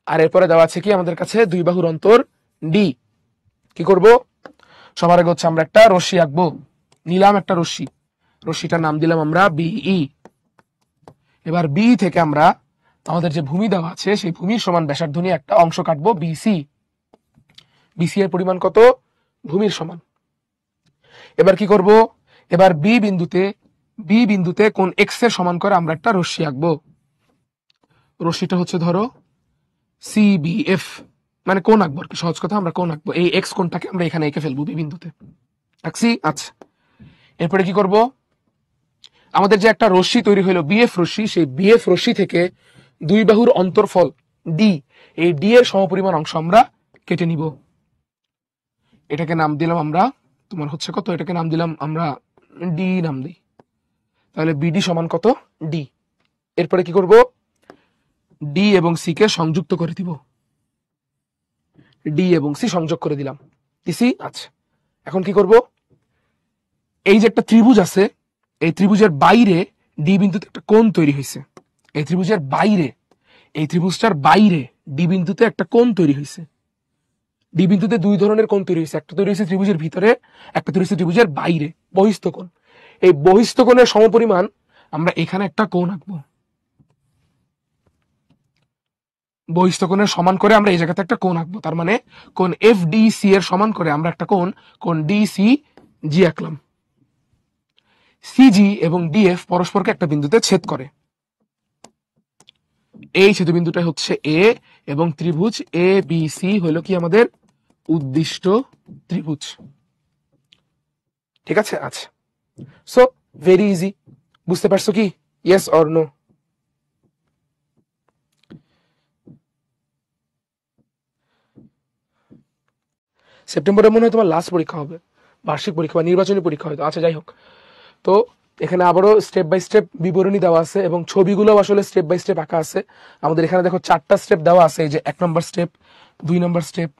আর এরপরে দেওয়া আছে কি আমাদের কাছে দুই বাহুর অন্তর ডি। কি করব, সবার আগে হচ্ছে আমরা একটা রশ্মি আঁকবো, নিলাম একটা রশ্মি, রশ্মিটার নাম দিলাম আমরা বিই। এবার বি থেকে আমরা আমাদের যে ভূমি দেওয়া আছে সেই ভূমির সমান ব্যাসার্ধ নিয়ে একটা অংশ কাটবো বিসি। বিসি এর পরিমাণ কত? ভূমির সমান। এবার কি করব, এবার বি বিন্দুতে কোণ এক্স এর সমান করে আমরা একটা রশ্মি আঁকবো। রশ্মিটা হচ্ছে ধরো সিবিএফ, মানে কোণ আঁকবো আর কি, সহজ কথা আমরা কোণ আঁকবো। এই এক্স কোণটাকে আমরা এখানে এঁকে ফেলবো বি বিন্দুতে, আঁকছি। আচ্ছা, এরপরে কি করব, আমাদের যে একটা রশ্মি তৈরি হলো বিএফ রশ্মি, সেই বিএফ রশ্মি থেকে দুই বাহুর অন্তর্ফল ডি, এই ডি এর সমপরিমাণ অংশ আমরা কেটে নিব। এটাকে নাম দিলাম আমরা, তোমার হচ্ছে কত, এটাকে নাম দিলাম আমরা ডি নাম দিই। তাহলে বিডি সমান কত? ডি। এরপরে কি করব, ডি এবং সি কে সংযুক্ত করে দিব, ডি এবং সি সংযোগ করে দিলাম, দিছি। আচ্ছা, এখন কি করব, এই যে একটা ত্রিভুজ আছে, এই ত্রিভুজের বাইরে ডি বিন্দুতে একটা কোণ তৈরি হয়েছে, এই ত্রিভুজের বাইরে, এই ত্রিভুজটার বাইরে ডি বিন্দুতে একটা কোণ তৈরি হয়েছে। ডি বিন্দুতে দুই ধরনের কোণ তৈরি হয়েছে, একটা তৈরি হয়েছে ত্রিভুজের ভিতরে, একটা তৈরি হয়েছে ত্রিভুজের বাইরে, বহিস্থ কোণ। এই বহিস্থ কোণের সমপরিমাণ আমরা এখানে একটা কোণ আঁকবো, বহিস্থ কোণের সমান করে আমরা এই জায়গাতে একটা কোণ আঁকবো। তার মানে কোণ এফ ডি সি এর সমান করে আমরা একটা কোণ ডি সি জি আঁকলাম। সিজি এবং ডিএফ পরস্পরকে একটা বিন্দুতে ছেদ করে, এই ছেদবিন্দুটা হচ্ছে এ, এবং ত্রিভুজ এ বি সি হলো কি আমাদের উদ্দিষ্ট ত্রিভুজ। ঠিক আছে? আচ্ছা, সো ভেরি ইজি, বুঝতে পারছো কি? Yes or no? সেপ্টেম্বরে মনে হয় তোমার লাস্ট পরীক্ষা হবে, বার্ষিক পরীক্ষা বা নির্বাচনী পরীক্ষা হয়তো। আচ্ছা, যাই হোক, তো এখানে আবারও স্টেপ বাই স্টেপ বিবরণী দেওয়া আছে এবং ছবিগুলো আসলে স্টেপ বাই স্টেপ আঁকা আছে। আমাদের এখানে দেখো 4টা স্টেপ দেওয়া আছে, এই যে 1 নম্বর স্টেপ, 2 নম্বর স্টেপ,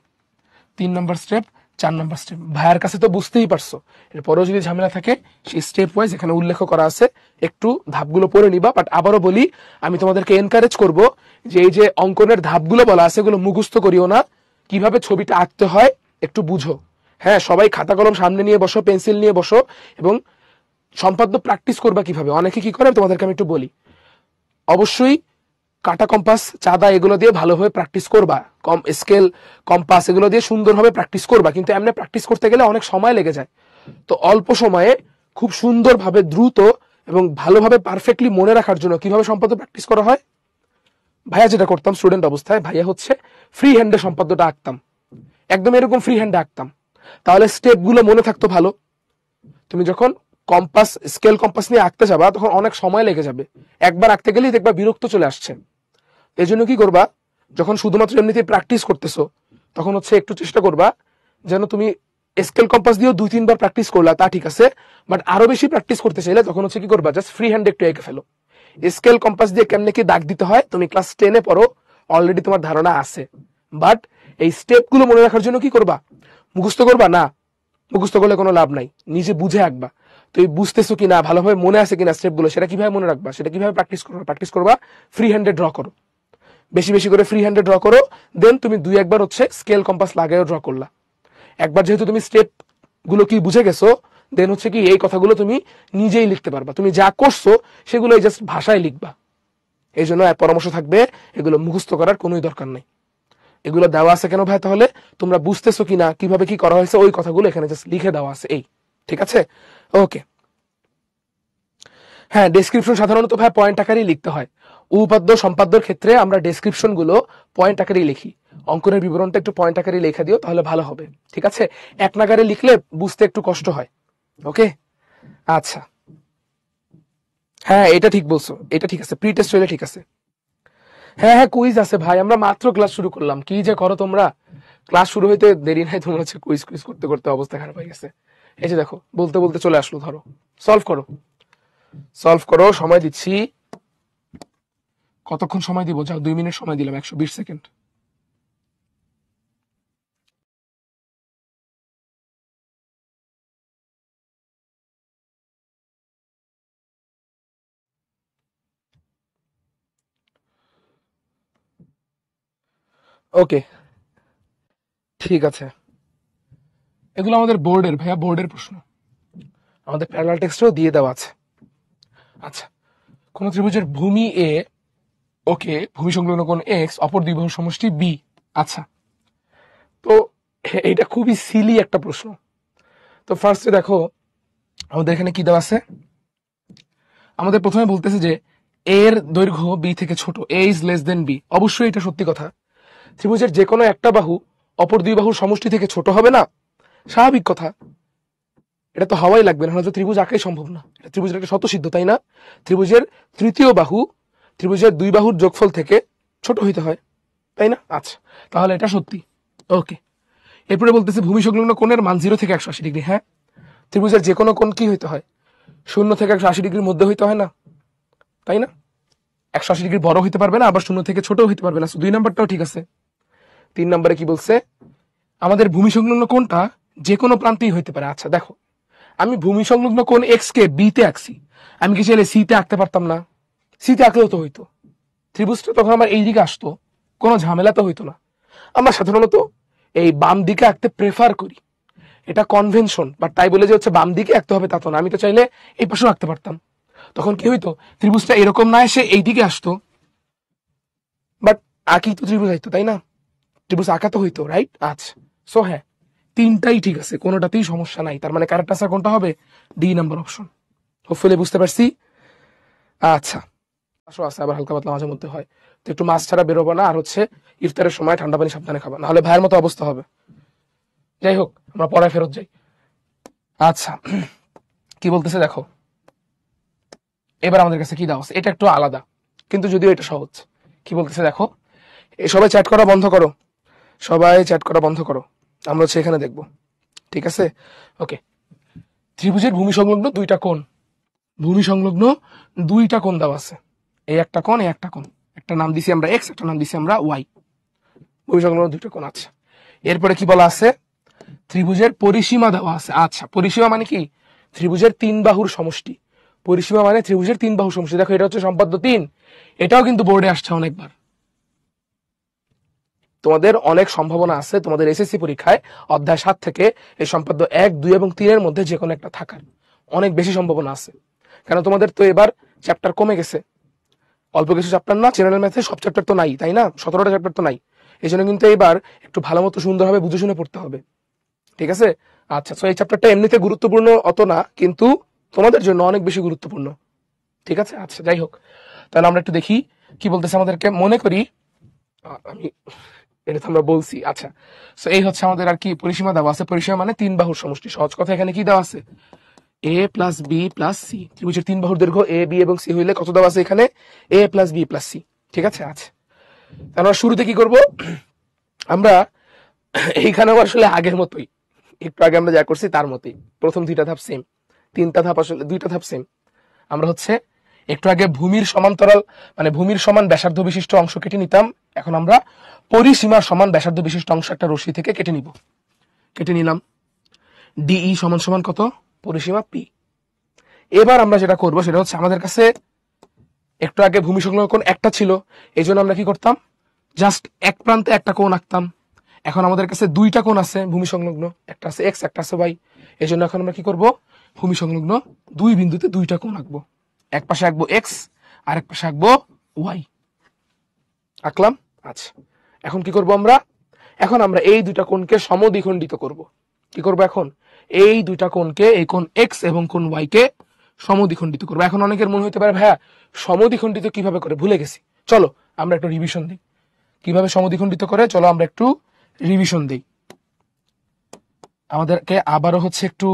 3 নম্বর স্টেপ, 4 নাম্বার স্টেপ। ভাইয়ার কাছে তো বুঝতেই পারছো, এরপরেও যদি ঝামেলা থাকে সেই স্টেপ ওয়াইজ এখানে উল্লেখ করা আছে, একটু ধাপগুলো পড়ে নিবা। বাট আবারও বলি, আমি তোমাদেরকে এনকারেজ করব যে এই যে অঙ্কনের ধাপগুলো বলা আছে এগুলো মুখস্থ করিও না, কিভাবে ছবিটা আঁকতে হয় একটু বুঝো। হ্যাঁ, সবাই খাতা কলম সামনে নিয়ে বসো, পেন্সিল নিয়ে বসো এবং সম্পাদ্য প্র্যাকটিস করবা কিভাবে। অনেকে কি করে তোমাদেরকে আমি একটু বলি, অবশ্যই কাটা কম্পাস, চাঁদা এগুলো দিয়ে ভালোভাবে প্র্যাকটিস করবা, কম স্কেল কম্পাস এগুলো দিয়ে সুন্দরভাবে প্র্যাকটিস করবা। কিন্তু এমনি প্র্যাকটিস করতে গেলে অনেক সময় লেগে যায়। তো অল্প সময়ে খুব সুন্দরভাবে দ্রুত এবং ভালোভাবে পারফেক্টলি মনে রাখার জন্য কিভাবে সম্পাদ্য প্র্যাকটিস করা হয়, ভাইয়া যেটা করতাম স্টুডেন্ট অবস্থায়, ভাইয়া হচ্ছে ফ্রি হ্যান্ডে সম্পাদ্যটা আঁকতাম, একদম এরকম ফ্রি হ্যান্ডে আঁকতাম, তাহলে স্টেপগুলো মনে থাকতো ভালো। তুমি যখন কম্পাস, স্কেল কম্পাস নিয়ে আঁকতে যাবা তখন অনেক সময় লেগে যাবে, একবার আঁকতে গেলেই দেখবা বিরক্ত চলে আসছে। এই জন্য কি করবা, যখন শুধুমাত্র এমনিতে প্র্যাকটিস করতেছো তখন হচ্ছে একটু চেষ্টা করবা যেন তুমি স্কেল কম্পাস দিয়েও 2-3 বার প্র্যাকটিস করলা তা ঠিক আছে, বাট আরো বেশি প্র্যাকটিস করতে চাইলে তখন হচ্ছে কি করবা, জাস্ট ফ্রি হ্যান্ডে একটু এঁকে ফেলো। স্কেল কম্পাস দিয়ে কেমনে কি দাগ দিতে হয় তুমি ক্লাস 10-এ পড়ো, অলরেডি তোমার ধারণা আছে। বাট এই স্টেপ গুলো মনে রাখার জন্য কি করবা, মুখস্থ করবা না, মুখস্থ করলে কোনো লাভ নাই, নিজে বুঝে আঁকবা। তুই বুঝতেছো কিনা, ভালোভাবে মনে আছে কিনা স্টেপ গুলো, সেটা কিভাবে মনে রাখবা, সেটা কিভাবে প্র্যাকটিস করবা, ফ্রি হ্যান্ডে ড্র করো, বেশি বেশি করে ফ্রি হ্যান্ডে ড্র করো। দেন তুমি 2-1 বার হচ্ছে স্কেল কম্পাস লাগাইও ড্র করলা। একবার যেহেতু তুমি স্টেপ গুলো কি বুঝে গেছো, দেন হচ্ছে কি এই কথাগুলো তুমি নিজেই লিখতে পারবা। তুমি যা করছো সেগুলো জাস্ট ভাষায় লিখবা। এই জন্য পরামর্শ থাকবে, এগুলো মুখস্থ করার কোনোই দরকার নেই। এগুলো দেওয়া আছে কেন ভাই, তাহলে তোমরা বুঝতেছো কিনা, কিভাবে কি করা হয়েছে ওই কথাগুলো এখানে জাস্ট লিখে দেওয়া আছে, এই ঠিক আছে। ওকে, হ্যাঁ, ডেসক্রিপশন সাধারণত ভাই পয়েন্ট আকারেই লিখতে হয়। উপপাদ্য সম্পাদ্যর ক্ষেত্রে আমরা ডেসক্রিপশন গুলো পয়েন্ট আকারেই লিখি, অঙ্কনের বিবরণটা একটু পয়েন্ট আকারে লেখা দিও তাহলে ভালো হবে, ঠিক আছে। এক নাগারে লিখলে বুঝতে একটু কষ্ট হয়। ওকে, আচ্ছা, হ্যাঁ এটা ঠিক বলছো, এটা ঠিক আছে, প্রি টেস্ট হইলে ঠিক আছে। হ্যাঁ হ্যাঁ, কুইজ আছে ভাই, আমরা মাত্র ক্লাস শুরু করলাম, কি যে করো তোমরা, ক্লাস শুরু হইতে দেরি নাই, তোমরা হচ্ছে কুইজ কুইজ করতে করতে অবস্থা খারাপ হয়ে গেছে। এই যে দেখো বলতে বলতে চলে আসলো, ধরো সলভ করো, সলভ করো, সময় দিচ্ছি। কতক্ষণ সময় দিব, যাও 2 মিনিট সময় দিলাম, 120 সেকেন্ড। ওকে, ঠিক আছে, এগুলো আমাদের বোর্ডের ভাইয়া, বোর্ডের প্রশ্ন, আমাদের প্যারালাল টেক্সটেও দিয়ে দেওয়া আছে। আচ্ছা, কোন ত্রিভুজের ভূমি এ, ওকে, ভূমি সংলগ্ন কোণ এক্স, অপর দুই বাহুর সমষ্টি বি। আচ্ছা, তো এইটা খুবই সিলি একটা প্রশ্ন। তো ফার্স্টে দেখো আমাদের এখানে কি দেওয়া আছে, আমাদের প্রথমে বলতেছে যে এর দৈর্ঘ্য বি থেকে ছোট, এ ইজ লেস দেন বি। অবশ্যই এটা সত্যি কথা, ত্রিভুজের যে কোনো একটা বাহু অপর দুই বাহুর সমষ্টি থেকে ছোট হবে না, স্বাভাবিক কথা, এটা তো হওয়াই লাগবে, না হলে তো ত্রিভুজ আঁকাই সম্ভব না, এটা ত্রিভুজের একটা স্বতঃসিদ্ধ, তাই না। ত্রিভুজের তৃতীয় বাহু ত্রিভুজের দুই বাহুর যোগফল থেকে ছোট হইতে হয়, তাই না। আচ্ছা, তাহলে এটা সত্যি। ওকে, এরপরে বলতেছে ভূমি সংলগ্ন কোণের মান 0 থেকে 180 ডিগ্রি। হ্যাঁ, ত্রিভুজের যে কোনো কোণ কি হইতে হয়, 0 থেকে 180 ডিগ্রির মধ্যে হইতে হয় না, তাই না। 180 ডিগ্রি বড় হইতে পারবে না, আবার 0 থেকে ছোট হইতে পারবে না। 2 নাম্বারটাও ঠিক আছে। 3 নাম্বারে কি বলছে, আমাদের ভূমি সংলগ্ন কোণটা যে কোনো প্রান্তেই হইতে পারে। আচ্ছা দেখো, আমি ভূমি সংলগ্ন কোণ এক্স কে বি তে আঁকছি, আমি কি চাইলে সি তে আঁকতে পারতাম না, সি তে আঁকলেও তো হইতো, ত্রিভুজটা তখন আমার এইদিকে আসতো, কোনো ঝামেলা তো হইতো না। আমরা সাধারণত এই বাম দিকে আঁকতে প্রেফার করি, এটা কনভেনশন, বাট তাই বলে যে হচ্ছে বাম দিকে আঁকতে হবে তা তো না, আমি তো চাইলে এই পাশেও আঁকতে পারতাম। তখন কি হইতো, ত্রিভুজটা এরকম না এসে এইদিকে আসতো, বাট আঁকি তো ত্রিভুজ আইতো, তাই না, ত্রিভুজ আঁকা তো হইতো, রাইট। আচ্ছা, সো হ্যাঁ, তিনটাই ঠিক আছে, কোনোটাতেই সমস্যা নাই, তার মানে কারেক্ট আনসার কোনটা হবে, ডি নাম্বার অপশন। হোপফুলি বুঝতে পারছি। আচ্ছা, আসো আছে আবার হালকা পাতলা মাঝে মধ্যে হয়, তো একটু মাছ ছাড়া বেরোবো না, আর হচ্ছে ইফতারের সময় ঠান্ডা পানি সাবধানে খাবা, নাহলে ভাইয়ের মতো অবস্থা হবে। যাই হোক, আমরা পড়ায় ফেরত যাই। আচ্ছা, কি বলতেছে দেখো, এবার আমাদের কাছে কি দেওয়া আছে, এটা একটু আলাদা কিন্তু যদিও এটা সহজ। কি বলতেছে দেখো, সবাই চ্যাট করা বন্ধ করো, সবাই চ্যাট করা বন্ধ করো, আমরা হচ্ছে এখানে দেখবো, ঠিক আছে। ওকে, ত্রিভুজের ভূমি সংলগ্ন দুইটা কোণ, ভূমি সংলগ্ন দুইটা কোণ দেওয়া আছে, এই একটা কোণ, এই একটা কোণ, একটা নাম দিছি আমরা এক্স, একটা নাম দিছি আমরা ওয়াই, ভূমি সংলগ্ন দুইটা কোণ আছে। এরপরে কি বলা আছে, ত্রিভুজের পরিসীমা দেওয়া আছে। আচ্ছা, পরিসীমা মানে কি? ত্রিভুজের 3 বাহুর সমষ্টি। পরিসীমা মানে ত্রিভুজের 3 বাহুর সমষ্টি। দেখো এটা হচ্ছে সম্পাদ্য 3। এটাও কিন্তু বোর্ডে আসছে অনেকবার। তোমাদের অনেক সম্ভাবনা আছে তোমাদের এসএসসি পরীক্ষায় অধ্যায় 7 থেকে এই সম্পাদ্য 1, 2 এবং 3 এর মধ্যে যে কোনো একটা থাকার অনেক বেশি সম্ভাবনা আছে। কারণ তোমাদের তো এবার চ্যাপ্টার কমে গেছে, অল্প কিছু চ্যাপ্টার না, জেনারেল ম্যাথে সব চ্যাপ্টার তো নাই, তাই না? 17টা চ্যাপ্টার তো নাই। এই জন্য কিন্তু এবার একটু ভালো মতো সুন্দরভাবে বুঝে শুনে পড়তে হবে, ঠিক আছে? আচ্ছা, তো এই চ্যাপ্টারটা এমনিতে গুরুত্বপূর্ণ অত না, কিন্তু তোমাদের জন্য অনেক বেশি গুরুত্বপূর্ণ, ঠিক আছে? আচ্ছা, যাই হোক, তাহলে আমরা একটু দেখি কি বলতেছে আমাদেরকে। মনে করি আমি এটা তো আমরা বলছি। আচ্ছা, তো এই হচ্ছে আমাদের আর কি পরিসীমা দেওয়া আছে। পরিসীমা মানে 3 বাহুর সমষ্টি। সহজ কথা, এখানে কি দেওয়া আছে? a plus B plus C. ত্রিভুজের 3 বাহুর দৈর্ঘ্য a, b এবং c হইলে কত দেওয়া আছে এখানে? a plus B plus C, ঠিক আছে? আচ্ছা, আমরা শুরুতে কি করব? আমরা এইখানেও আসলে আগের মতোই, একটু আগে আমরা যা করছি তার মতোই, প্রথম 2টা ধাপ সেম, 3টা ধাপ আসলে 2টা ধাপ সেম। আমরা হচ্ছে একটু আগে ভূমির সমান্তরাল মানে ভূমির সমান ব্যাসার্ধ বিশিষ্ট অংশ কেটে নিতাম। এখন আমরা পরিসীমার সমান ব্যাসার্ধ বিশিষ্ট অংশ একটা রশ্মি থেকে কেটে নিব। কেটে নিলাম। ডিই সমান সমান কত? পরিসীমা পি। এবার আমরা যেটা করব সেটা হচ্ছে, আমাদের কাছে একটু আগে ভূমি সংলগ্ন কোণ একটা ছিল, এই জন্য আমরা কি করতাম? জাস্ট এক প্রান্তে একটা কোণ আঁকতাম। এখন আমাদের কাছে 2টা কোণ আছে ভূমি সংলগ্ন, একটা আছে এক্স, একটা আছে ওয়াই। এই জন্য এখন আমরা কি করব? ভূমি সংলগ্ন 2 বিন্দুতে 2টা কোণ আঁকবো। এক পাশে আঁকবো এক্স, আর এক পাশে আঁকবো ওয়াই। আঁকলাম। আচ্ছা, এখন কি করব আমরা? এখন আমরা এই 2টা কোণকে সমদ্বিখণ্ডিত করব। কি করব এখন? এই 2টা কোণকে, এই কোণ এক্স এবং কোণ ওয়াই কে সমদ্বিখণ্ডিত করব। এখন অনেকের মনে হতে পারে, ভাইয়া সমদ্বিখণ্ডিত কিভাবে করে, ভুলে গেছি। চলো আমরা একটু রিভিশন দিই কিভাবে সমদ্বিখণ্ডিত করে। চলো আমরা একটু রিভিশন দিই। আমাদেরকে আবারও হচ্ছে একটু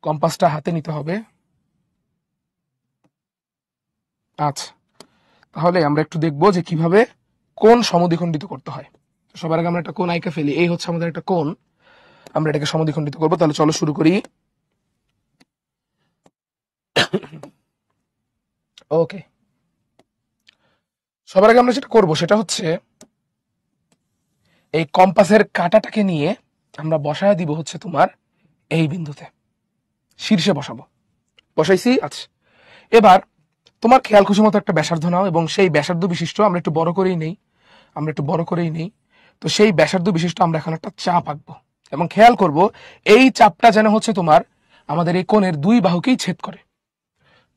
কম্পাসটা হাতে নিতে হবে। আচ্ছা, তাহলে আমরা একটু দেখবো যে কিভাবে কোণ সমদ্বিখণ্ডিত করতে হয়। সবার আগে আমরা একটা কোণ আঁকা ফেলি। এই হচ্ছে আমাদের একটা কোণ, আমরা এটাকে সমদ্বিখণ্ডিত করবো। তাহলে চলো শুরু করি। ওকে, সবার আগে আমরা যেটা করবো সেটা হচ্ছে, এই কম্পাসের কাঁটাটাকে নিয়ে আমরা বসায় দিব হচ্ছে তোমার এই বিন্দুতে, শীর্ষে বসাবো। বসাইছি। আচ্ছা, এবার তোমার খেয়াল খুশি মতো একটা ব্যাসার্ধ নাও, এবং সেই ব্যাসার্ধ বিশিষ্ট আমরা একটু বড় করেই নেই। তো সেই ব্যাসার্ধ বিশিষ্ট আমরা এখন একটা চাপ আঁকবো, এবং খেয়াল করব এই চাপটা যেন হচ্ছে তোমার আমাদের এই কোণের 2 বাহুকেই ছেদ করে।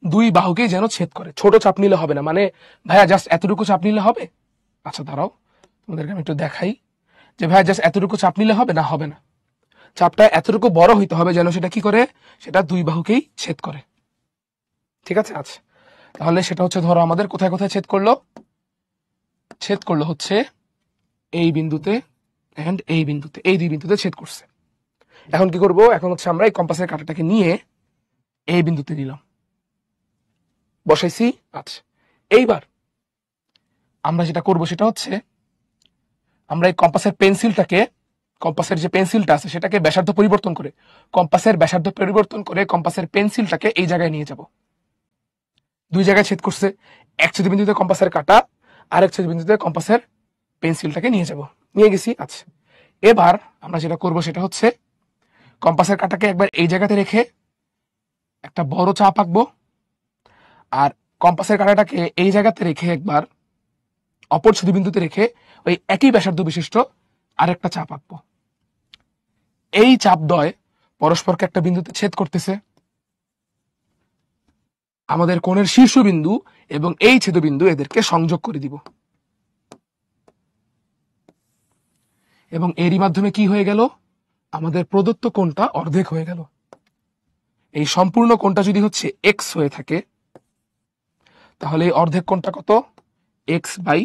2 বাহুকেই যেন ছেদ করে। ছোট চাপ নিলে হবে না, মানে ভাইয়া জাস্ট এতটুকু চাপ নিলে হবে? আচ্ছা দাঁড়াও, তোমাদেরকে আমি একটু দেখাই যে ভাইয়া জাস্ট এতটুকু চাপ নিলে হবে না, হবে না। চাপটা এতটুকু বড় হইতে হবে যেন সেটা কি করে, সেটা 2 বাহুকেই ছেদ করে, ঠিক আছে? আচ্ছা, তাহলে সেটা হচ্ছে, ধরো আমাদের কোথায় কোথায় ছেদ করলো? ছেদ করলো হচ্ছে এই বিন্দুতে এন্ড এই বিন্দুতে, এই 2 বিন্দুতে ছেদ করছে। এখন কি করব? এখন হচ্ছে আমরা এই কম্পাসের কাঁটাটাকে নিয়ে এই বিন্দুতে নিলাম, বসাইছি। আচ্ছা, এইবার আমরা যেটা করব সেটা হচ্ছে, আমরা এই কম্পাসের পেন্সিলটাকে, কম্পাসের যে পেন্সিলটা আছে সেটাকে ব্যাসার্ধ পরিবর্তন করে, কম্পাসের পেন্সিলটাকে এই জায়গায় নিয়ে যাব। 2 জায়গায় ছেদ করছে, এক ছেদ বিন্দুতে কম্পাসের কাঁটা, আরেক ছেদ বিন্দুতে কম্পাসের পেন্সিলটাকে নিয়ে যাব। নিয়ে গেছি। আচ্ছা, এবার আমরা যেটা করব সেটা হচ্ছে, কম্পাসের কাঁটাকে একবার এই জায়গাতে রেখে একটা বড় চাপ আঁকবো, আর কম্পাসের কাঁটাটাকে এই জায়গাতে রেখে একবার অপর ছেদ বিন্দুতে রেখে ওই একই ব্যাসার্ধ বিশিষ্ট আরেকটা চাপ আঁকবো। এই চাপ দ্বয় পরস্পরকে একটা বিন্দুতে ছেদ করতেছে, আমাদের কোণের শীর্ষবিন্দু এবং এই ছেদবিন্দু এদেরকে সংযোগ করে দিব, এবং এরই মাধ্যমে কি হয়ে গেল? আমাদের প্রদত্ত কোণটা অর্ধেক হয়ে গেল। এই সম্পূর্ণ কোণটা যদি হচ্ছে এক্স হয়ে থাকে, তাহলে এই অর্ধেক কোণটা কত? x/2।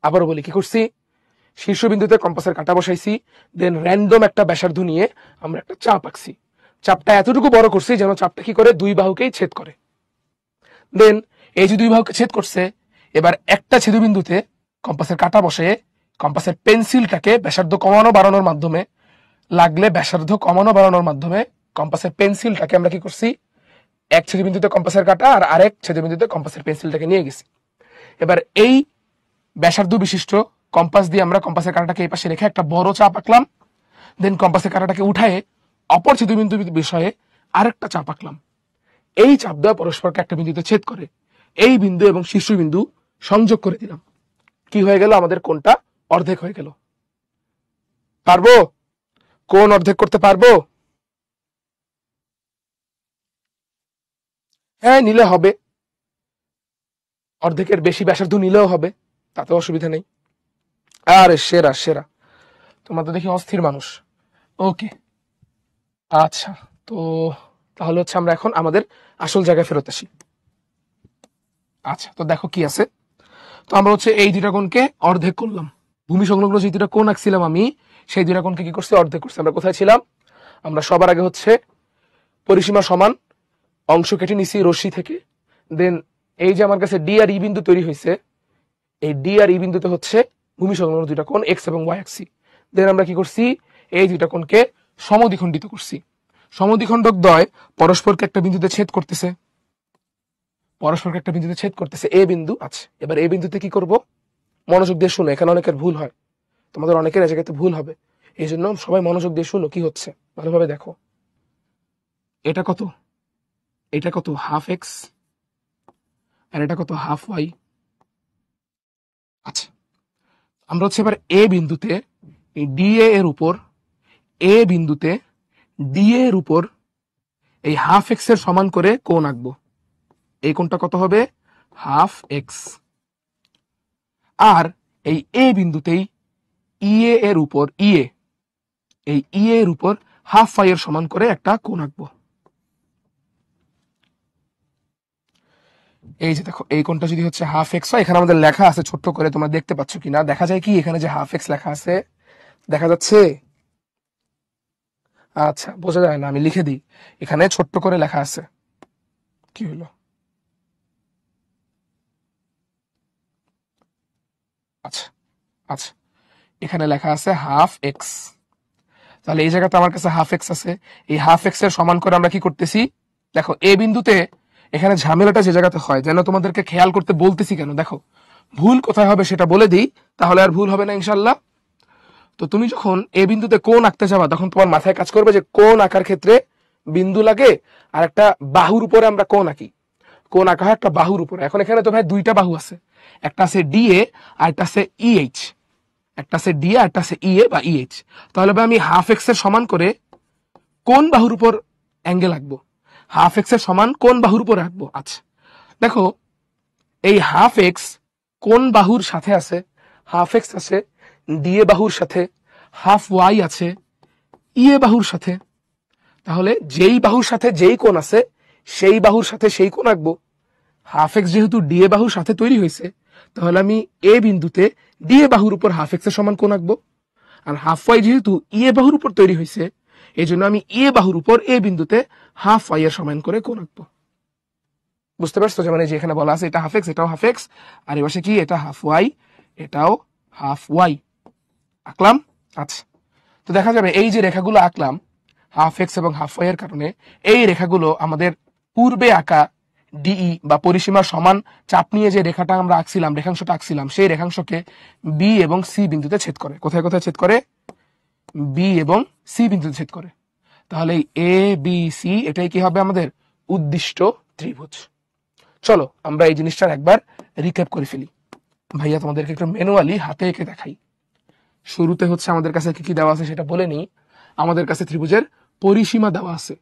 আবারও বলি, কি করছি? শীর্ষবিন্দুতে কম্পাসের কাঁটা বসাইছি, দেন র্যান্ডম একটা ব্যাসার্ধ নিয়ে আমরা একটা চাপ আঁকছি। চাপটা এতটুকু বড় করছি যেন চাপটা কি করে, 2 বাহুকেই ছেদ করে। দেন এই যে 2 বাহুকে ছেদ করছে, এবার একটা ছেদবিন্দুতে কম্পাসের কাঁটা বসে কম্পাসের পেন্সিলটাকে ব্যাসার্ধ কমানো বাড়ানোর মাধ্যমে, কম্পাসের পেন্সিলটাকে আমরা কি করছি, এক ছেদবিন্দুতে কম্পাসের কাঁটা আর আরেক ছেদবিন্দুতে কম্পাসের পেন্সিলটাকে নিয়ে গেছি। এবার এই ব্যাসার্ধ বিশিষ্ট কম্পাস দিয়ে আমরা কম্পাসের কাঁটাটাকে এই পাশে রেখে একটা বড় চাপ আঁকলাম, দেন কম্পাসের কাঁটাটাকে উঠায়ে অপর ছেদবিন্দু বিষয়ে আরেকটা চাপ আঁকলাম। এই চাপ দেওয়া পরস্পরকে একটা বিন্দুতে ছেদ করে। এই বিন্দু এবং শীর্ষবিন্দু সংযোগ করে দিলাম। কি হয়ে গেল? আমাদের কোণটা অর্ধেক হয়ে গেল। পারবো? কোণ অর্ধেক করতে পারবো? হ্যাঁ, নিলে হবে, অর্ধেকের বেশি ব্যাসার্ধ নিলেও হবে, তাতে অসুবিধা নেই। আরে সেরা সেরা, তোমরা তো দেখি অস্থির মানুষ। ওকে, আচ্ছা, তো তাহলে হচ্ছে আমরা এখন আমাদের আসল জায়গায় ফেরত আসি। আচ্ছা, তো দেখো কি আছে। তো আমরা হচ্ছে এই দুইটা কোণকে অর্ধেক করলাম। ভূমি সংলগ্ন যে দুইটা কোণ আঁকছিলাম আমি, সেই দুইটা কোণকে কি করছি? অর্ধেক করছি। আমরা কোথায় ছিলাম? আমরা সবার আগে হচ্ছে পরিসীমা সমান অংশ কেটে নিছি রশ্মি থেকে। দেন এই যে আমার কাছে ডি আর ই বিন্দু তৈরি হয়েছে, এই ডি আর ই বিন্দুতে হচ্ছে ভূমি সংলগ্ন দুইটা কোণ এক্স এবং ওয়াই আঁকছি। দেন আমরা কি করছি? এই দুইটা কোণকে সমদ্বিখণ্ডিত করছি। সমদ্বিখণ্ডক দ্বয় পরস্পরকে একটা বিন্দুতে ছেদ করতেছে, পরস্পরকে একটা বিন্দুতে ছেদ করতেছে, এ বিন্দু আছে। এবার এই বিন্দুতে কি করব? মনোযোগ দিয়ে শুনো, এখানে অনেকের ভুল হয়, তোমাদের অনেকের এই জায়গাতে ভুল হবে, এই জন্য সবাই মনোযোগ দিয়ে শুনো কি হচ্ছে, ভালোভাবে দেখো। এটা কত? এটা কত? Half x. আর এটা কত? Half Y. আচ্ছা, আমরা হচ্ছে এবার এ বিন্দুতে ডিএ এর উপর, এ বিন্দুতে ডিএ এর উপর এই হাফ এক্স এর সমান করে কোণ আঁকবো। এই কোণটা কত হবে? Half x. আর এই এ বিন্দুতেই ইএ এর উপর, এই ইএ এর উপর হাফ ওয়াই এর সমান করে একটা কোণ আঁকবো। এই যে দেখো, এই কোণটা যদি হচ্ছে হাফ এক্স হয়, এখানে আমাদের লেখা আছে ছোট্ট করে, তোমরা দেখতে পাচ্ছ কিনা দেখা যায় কি? এখানে যে হাফ এক্স লেখা আছে, দেখা যাচ্ছে? আচ্ছা, বোঝা যায় না, আমি লিখে দিই, এখানে ছোট্ট করে লেখা আছে। কি হলো? আচ্ছা আচ্ছা, এখানে লেখা আছে হাফ এক্স। তাহলে এই জায়গাতে আমার কাছে হাফ এক্স আছে, এই হাফ এক্স এর সমান করে আমরা কি করতেছি? দেখো, এ বিন্দুতে এখানে ঝামেলাটা যে জায়গাতে হয়, যেন তোমাদেরকে খেয়াল করতে বলতেছি কেন, দেখো ভুল কোথায় হবে সেটা বলে দিই, তাহলে আর ভুল হবে না ইনশাল্লাহ। তো তুমি যখন এ বিন্দুতে কোণ আঁকতে যাবা, তখন তোমার মাথায় কাজ করবে যে কোণ আঁকার ক্ষেত্রে বিন্দু লাগে আর একটা বাহুর উপরে আমরা কোণ আঁকি। কোণ আঁকা হয় একটা বাহুর উপরে। এখন এখানে তো ভাই দুইটা বাহু আছে, একটা আছে ডিএ আর একটা আছে ইএইচ, একটা আছে ডিএ আর একটা আছে ইএ বা ইএইচ। তাহলে ভাই আমি হাফ এক্স এর সমান করে কোন বাহুর উপর অ্যাঙ্গেল আঁকবো? হাফ এক্স এর সমান কোন বাহুর উপর আঁকবো? আচ্ছা, দেখো এই হাফ এক্স কোন বাহুর সাথে আছে? হাফ এক্স আছে ডিএ বাহুর সাথে, হাফ ওয়াই আছে ইএ বাহুর সাথে। তাহলে যেই বাহুর সাথে যেই কোণ আছে, সেই বাহুর সাথে সেই কোণ আঁকবো। হাফ এক্স যেহেতু ডিএ বাহুর সাথে তৈরি হয়েছে, তাহলে আমি এ বিন্দুতে ডিএ বাহুর উপর হাফ এক্স এর সমান কোণ আঁকবো। আর হাফ ওয়াই যেহেতু ইএ বাহুর উপর তৈরি হয়েছে, এই জন্য আমি এ বাহুর উপর এ বিন্দুতে হাফ ওয়াই এর সমান করে কোণ আঁকবো। বুঝতে পারছো? যে মানে যে এখানে বলা আছে এটা হাফ এক্স, এটাও হাফ এক্স, আর এ পাশে কি? এটা হাফ ওয়াই, এটাও হাফ ওয়াই আঁকলাম। আচ্ছা, তো দেখা যাবে এই যে রেখাগুলো আঁকলাম হাফ এক্স এবং হাফ ওয়াই এর কারণে, এই রেখাগুলো আমাদের পূর্বে আঁকা ডিই বা পরিসীমার সমান চাপ নিয়ে যে রেখাটা আমরা আঁকছিলাম, রেখাংশটা আঁকছিলাম, সেই রেখাংশকে বি এবং সি বিন্দুতে ছেদ করে। কোথায় কোথায় ছেদ করে? বি এবং সি বিন্দুতে ছেদ করে। তাহলে এ বি সি এটাই কি হবে? আমাদের উদ্দিষ্ট ত্রিভুজ। চলো আমরা এই জিনিসটার একবার রিক্যাপ করে ফেলি। ভাইয়া তোমাদেরকে একটু ম্যানুয়ালি হাতে এঁকে দেখাই। শুরুতে হচ্ছে আমাদের কাছে কি কি দেওয়া আছে সেটা বলে নিই। আমাদের কাছে ত্রিভুজের পরিসীমা দেওয়া আছে,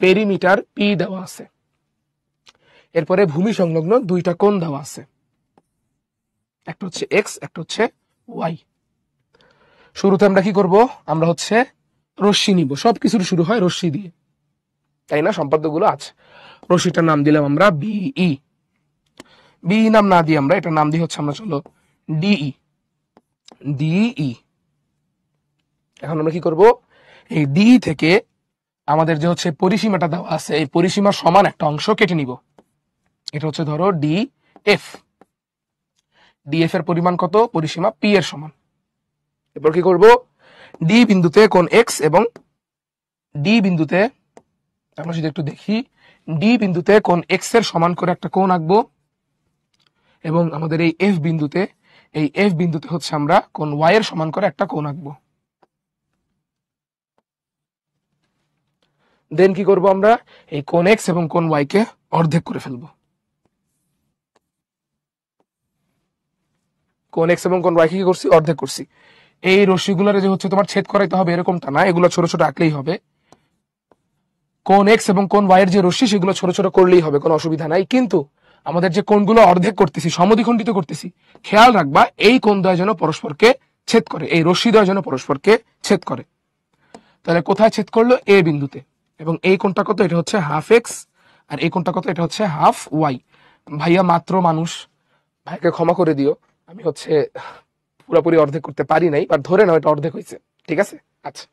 পেরিমিটার পি দেওয়া আছে। এরপরে ভূমি সংলগ্ন দুইটা কোণ দেওয়া আছে, একটা হচ্ছে এক্স, একটা হচ্ছে ওয়াই। শুরুতে আমরা কি করব? আমরা হচ্ছে রশ্মি নিব। সবকিছুর শুরু হয় রশ্মি দিয়ে, তাই না? সম্পাদ্যগুলো আছে। রশ্মিটার নাম দিলাম আমরা বিই। বিই নাম না দিয়ে আমরা এটার নাম দিয়ে হচ্ছে আমরা চলো ডিই, ডিই। এখন আমরা কি করব? এই ডিই থেকে আমাদের যে হচ্ছে পরিসীমাটা দেওয়া আছে, এই পরিসীমার সমান একটা অংশ কেটে নিব। এটা হচ্ছে ধরো ডি এফ। ডিএফ এর পরিমাণ কত? পরিসীমা পি এর সমান। এরপর কি করব? ডি বিন্দুতে কোণ এক্স এবং ডি বিন্দুতে আমরা যদি একটু দেখি, ডি বিন্দুতে কোণ এক্স এর সমান করে একটা কোণ আঁকবো, এবং আমাদের এই এফ বিন্দুতে এই এফ বিন্দুতে হচ্ছে আমরা কোণ ওয়াই এর সমান করে একটা কোণ আঁকবো। দেন কি করব আমরা, এই কোণ এক্স এবং কোণ ওয়াই কে অর্ধেক করে ফেলবো। কোণ এক্স এবং কোণ ওয়াই কি করছি, অর্ধেক করছি। এই রশ্মিগুলোর যে হচ্ছে তোমার ছেদ করাইতে হবে এরকমটা না, এগুলো ছোট ছোট আঁকলেই হবে। কোণ এক্স এবং কোণ ওয়াই এর যে রশ্মি সেগুলো ছোট ছোট করলেই হবে, কোনো অসুবিধা নাই। কিন্তু আমাদের যে কোণগুলো অর্ধেক করতেছি, সমদ্বিখণ্ডিত করতেছি, খেয়াল রাখবা এই কোণদ্বয় যেন পরস্পরকে ছেদ করে, এই রশ্মিদ্বয় যেন পরস্পরকে ছেদ করে। তাহলে কোথায় ছেদ করলো, এ বিন্দুতে। এবং এই কোণটা কত, এটা হচ্ছে হাফ এক্স, আর এই কোণটা কত, এটা হচ্ছে হাফ ওয়াই। ভাইয়া মাত্র মানুষ, ভাইকে ক্ষমা করে দিও, আমি হচ্ছে পুরোপুরি অর্ধেক করতে পারি নাই, বাট ধরে নাও এটা অর্ধেক হয়েছে, ঠিক আছে। আচ্ছা,